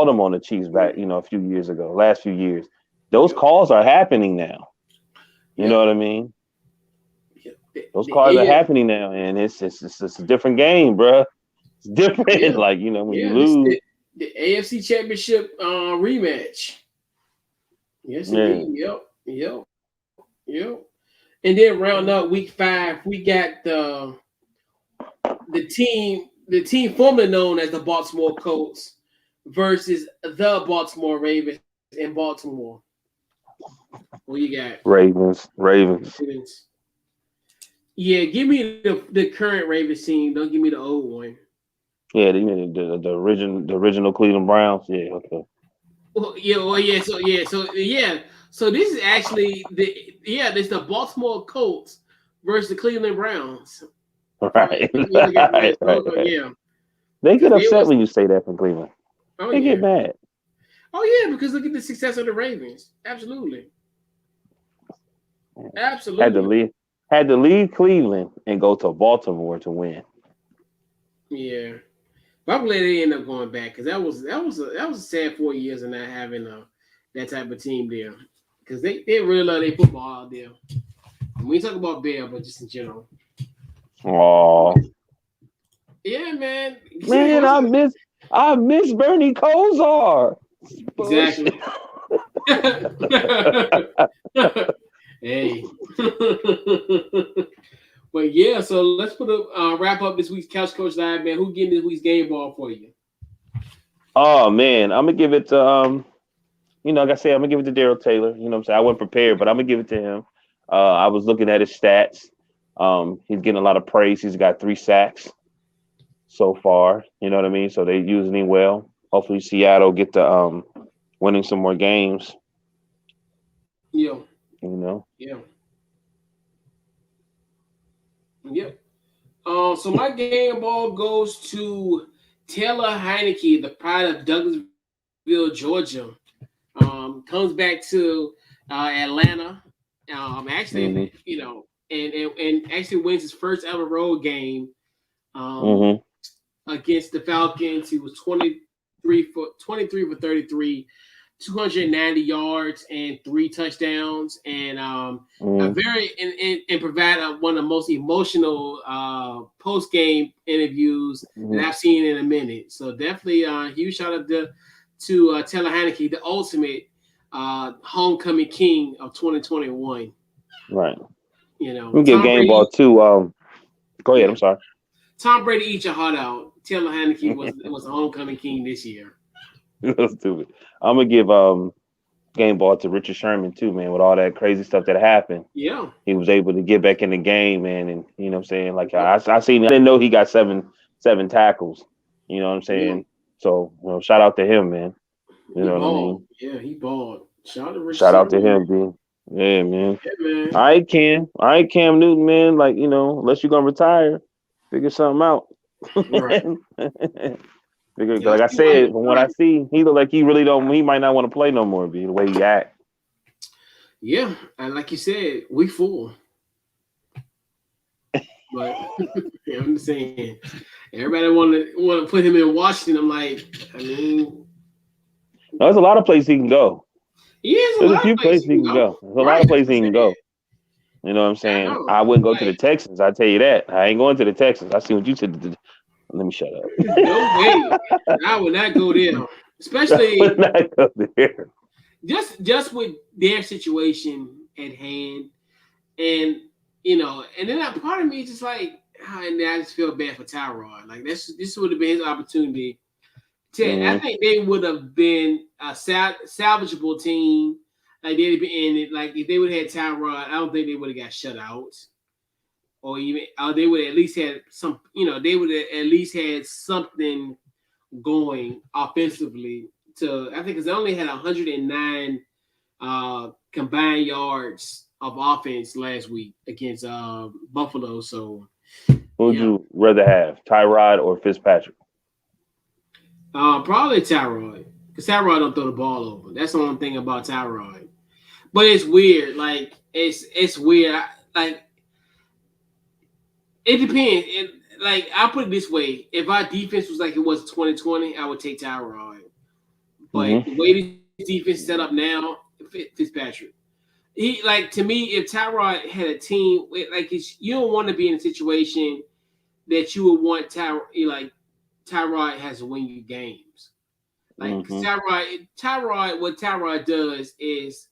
them on the Chiefs back, a few years ago, last few years. Those calls are happening now. You know what I mean? Those calls are happening now, and it's a different game, bro. It's different. Yeah. Like, when you lose. The AFC Championship rematch. Yes, indeed. Yep. And then round up week 5, we got the team formerly known as the Baltimore Colts versus the Baltimore Ravens in Baltimore. What you got? Ravens. Yeah, give me the current Ravens team. Don't give me the old one. Yeah, the original Cleveland Browns. Yeah, okay. So this is actually this the Baltimore Colts versus the Cleveland Browns. Right. Right. Yeah. They get upset when you say that from Cleveland. They get mad. Oh yeah, because look at the success of the Ravens. Absolutely. Had to leave Cleveland and go to Baltimore to win. Yeah. But I'm glad they ended up going back because that was a sad 4 years of not having that type of team there. Because they really love their football out there. And we talk about Bear, but just in general. Oh. Yeah, man. Man, I miss Bernie Kosar. Exactly. Hey. But yeah, so let's wrap up this week's Couch Coach Live, man. Who getting this week's game ball for you? Oh man, I'm gonna give it to like I said, I'm gonna give it to Darrell Taylor. You know what I'm saying? I wasn't prepared, but I'm gonna give it to him. I was looking at his stats. He's getting a lot of praise. He's got 3 sacks so far. You know what I mean? So they're using him well. Hopefully Seattle get to winning some more games. Yeah. Yeah. Yep. So my game ball goes to Taylor Heineke, the pride of Douglasville, Georgia. Comes back to Atlanta. Actually, and actually wins his first ever road game against the Falcons. He was 23 for 33, 290 yards and 3 touchdowns, and provide one of the most emotional post game interviews that I've seen in a minute. So definitely a huge shout out to Taylor Heineke, the ultimate homecoming king of 2021. Right. We get game ball too. Go ahead. I'm sorry. Tom Brady, eat your heart out. Taylor Heineke was a homecoming king this year. Stupid. I'm gonna give game ball to Richard Sherman too, man. With all that crazy stuff that happened, he was able to get back in the game, man. And you know what I'm saying, like I didn't know he got seven tackles. You know what I'm saying? Yeah. So shout out to him, man. You know what I mean? Yeah, he balled. Shout out to him, dude. Yeah, man. Yeah, man. All right, Cam Newton, man. Like unless you're gonna retire, figure something out. Right. Because, like I said, from what I see, he look like he might not want to play no more, the way he act. Yeah, and like you said, we fool. But I'm just saying, everybody want to put him in Washington. I'm like, there's a lot of places he can go. There's a few places he can go. There's a lot of places he can go. You know what I'm saying? I wouldn't go to the Texans. I tell you that. I ain't going to the Texans. I see what you said. Let me shut up. No way. I would not go there. Especially not go there. Just with their situation at hand. And and then that part of me is just like, and I just feel bad for Tyrod. Like this would have been his opportunity. I think they would have been a salvageable team. Like they'd be in it. Like if they would have had Tyrod, I don't think they would have got shut out. Or even they would at least had some, they would have at least had something going offensively. I think because they only had 109 combined yards of offense last week against Buffalo. So Who would you rather have, Tyrod or Fitzpatrick? Probably Tyrod, because Tyrod don't throw the ball over. That's the only thing about Tyrod. But it's weird. Like it's weird. Like it depends. Like I'll put it this way: if our defense was like it was 2020, I would take Tyrod. But the way this defense is set up now, Fitzpatrick. He like to me, if Tyrod had a team, like you don't want to be in a situation that you would want Tyrod has to win you games. Like Tyrod, what Tyrod does is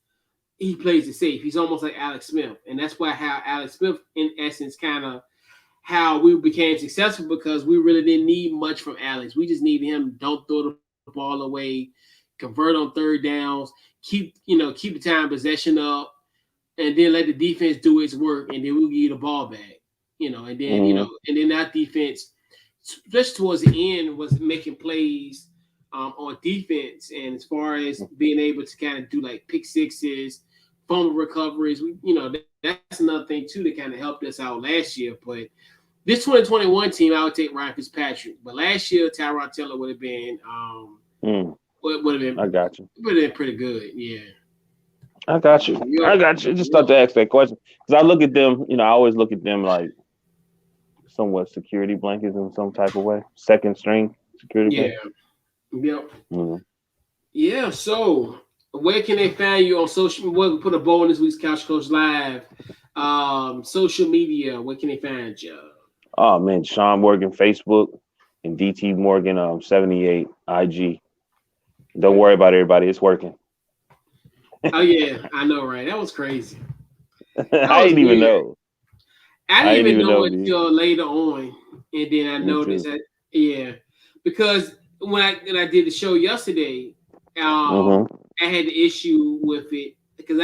he plays it safe. He's almost like Alex Smith, and that's why how Alex Smith, in essence, kind of how we became successful because we really didn't need much from Alex. We just needed him to don't throw the ball away, convert on third downs, keep the time possession up, and then let the defense do its work, and then we'll give you the ball back. And then and then that defense, especially towards the end, was making plays on defense, and as far as being able to kind of do like pick sixes, fumble recoveries, that's another thing too that kind of helped us out last year. But this 2021 team, I would take Ryan Fitzpatrick. But last year, Tyrod Taylor would have been would have been. I got you. Would have been pretty good. Yeah. I got you. I got you. Just thought to ask that question because I look at them. I always look at them like somewhat security blankets in some type of way. Second string security blankets. Yep. Yeah. So, where can they find you on social? We'll put a bow in this week's Couch Coach Live. Social media. Where can they find you? Oh man, Sean Morgan Facebook and DT Morgan 78 IG. Don't worry about everybody. It's working. Oh yeah, I know, right? That was crazy. I didn't even know. I didn't even know until later on, and then I noticed that because when I did the show yesterday, I had the issue with it because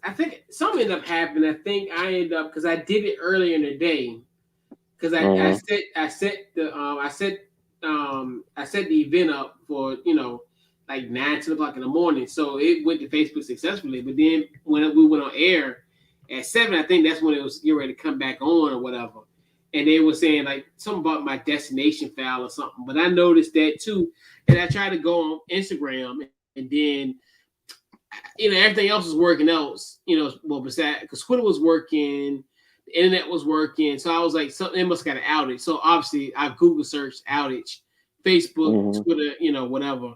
I think something ended up happening. I think I ended up because I did it earlier in the day because I set the event up for like 9, 10 o'clock in the morning. So it went to Facebook successfully. But then when we went on air at 7, I think that's when it was getting ready to come back on or whatever. And they were saying like something about my destination file or something. But I noticed that too. And I tried to go on Instagram and then, everything else was working else, besides because Twitter was working, the internet was working. So I was like, something must have got an outage. So obviously I Google searched outage, Facebook, Twitter, whatever.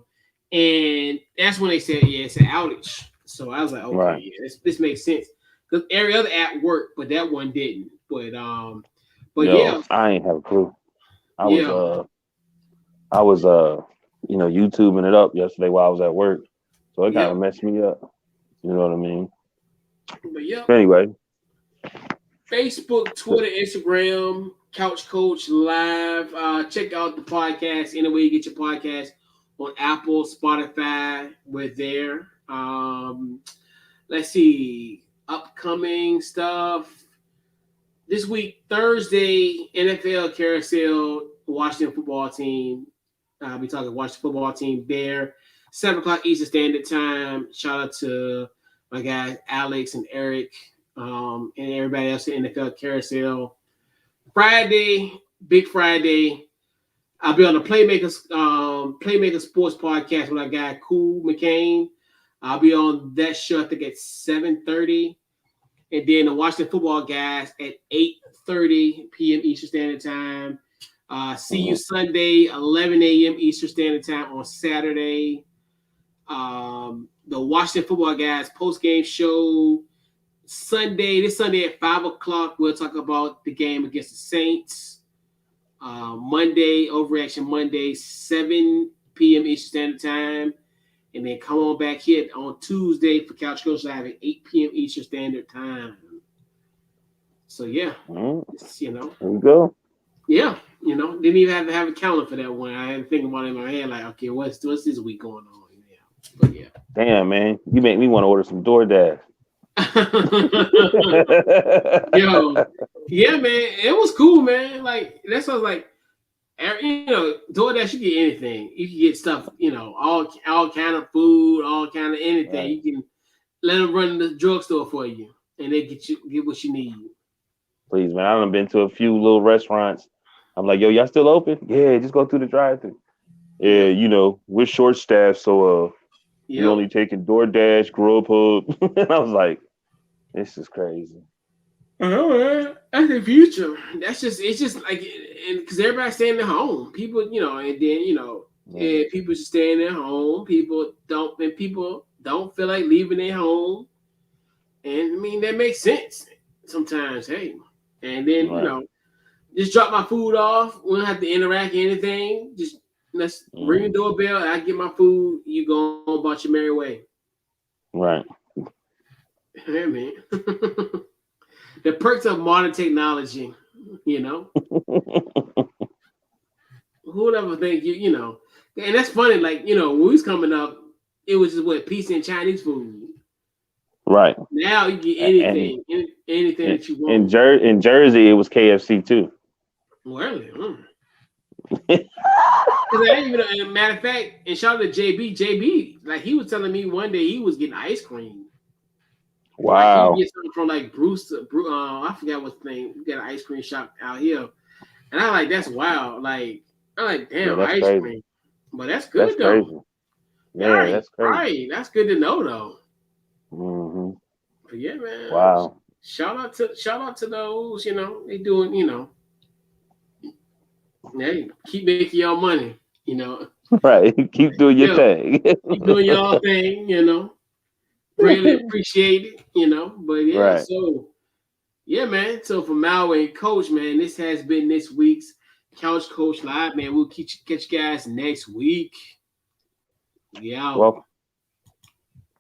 And that's when they said, it's an outage. So I was like, okay, this makes sense. Because every other app worked, but that one didn't. But I ain't have a clue. I was YouTubing it up yesterday while I was at work. So it kind of messed me up. You know what I mean? But anyway. Facebook, Twitter, Instagram, Couch Coach Live. Check out the podcast anywhere you get your podcast. On Apple, Spotify, we're there. Let's see, upcoming stuff. This week, Thursday, NFL Carousel, Washington football team. I'll be talking Washington football team there. 7 o'clock Eastern Standard Time. Shout out to my guys, Alex and Eric, and everybody else at NFL Carousel. Friday, Big Friday. I'll be on the Playmaker Sports Podcast with our guy Cool McCain. I'll be on that show I think at 7:30, and then the Washington Football Guys at 8:30 p.m. Eastern Standard Time. See you Sunday 11 a.m. Eastern Standard Time on Saturday. The Washington Football Guys post game show this Sunday at 5 o'clock. We'll talk about the game against the Saints. Monday, Overreaction Monday, 7 p.m. Eastern Standard Time. And then come on back here on Tuesday for Couch Coach Live at 8 p.m. Eastern Standard Time. So, yeah. There we go. Yeah. Didn't even have to have a calendar for that one. I had to think about it in my head like, okay, what's this week going on? Yeah. But, yeah. Damn, man. You make me want to order some DoorDash. Yo, yeah, man, it was cool, man. Like that's what I was like. DoorDash, you get anything. You can get stuff, all kind of food, all kind of anything. Right. let them run the drugstore for you, and they get what you need. Please, man. I've been to a few little restaurants. I'm like, yo, y'all still open? Yeah, just go through the drive-thru. Yeah, you know, we're short staffed, so we only taking DoorDash, Grubhub. And I was like, this is crazy. Oh man, that's the future. It's just like, and because everybody's staying at home, people, you know, and then people just staying at home. People don't feel like leaving their home, and I mean that makes sense sometimes. Hey, and then just drop my food off. We don't have to interact or anything. Just let's ring the doorbell. I get my food. You go on about your merry way. Right. Yeah, man. The perks of modern technology, you know. Who would ever think you know? And that's funny. Like, you know, when we was coming up, it was just pizza and Chinese food. Right. Now you get anything, anything that you want. In Jersey, it was KFC too. Really? Matter of fact, and shout out to JB, like he was telling me one day he was getting ice cream. Wow. Like, he gets something from like Bruce, I forgot what's the name. We got an ice cream shop out here, and I like that's wild. Like I'm like, damn, ice crazy. cream, but that's good that's though. Crazy. Yeah, that's crazy. Right, that's good to know though. Mm-hmm. But yeah, man. Wow. Shout out to those, you know, they doing, you know, hey, keep making y'all money, you know. Right, keep doing your thing. Keep doing y'all thing, you know. Really appreciate it, you know. But yeah, so yeah, man. So for Malway and Coach, man, this has been this week's Couch Coach Live, man. We'll catch you guys next week. Yeah. Well.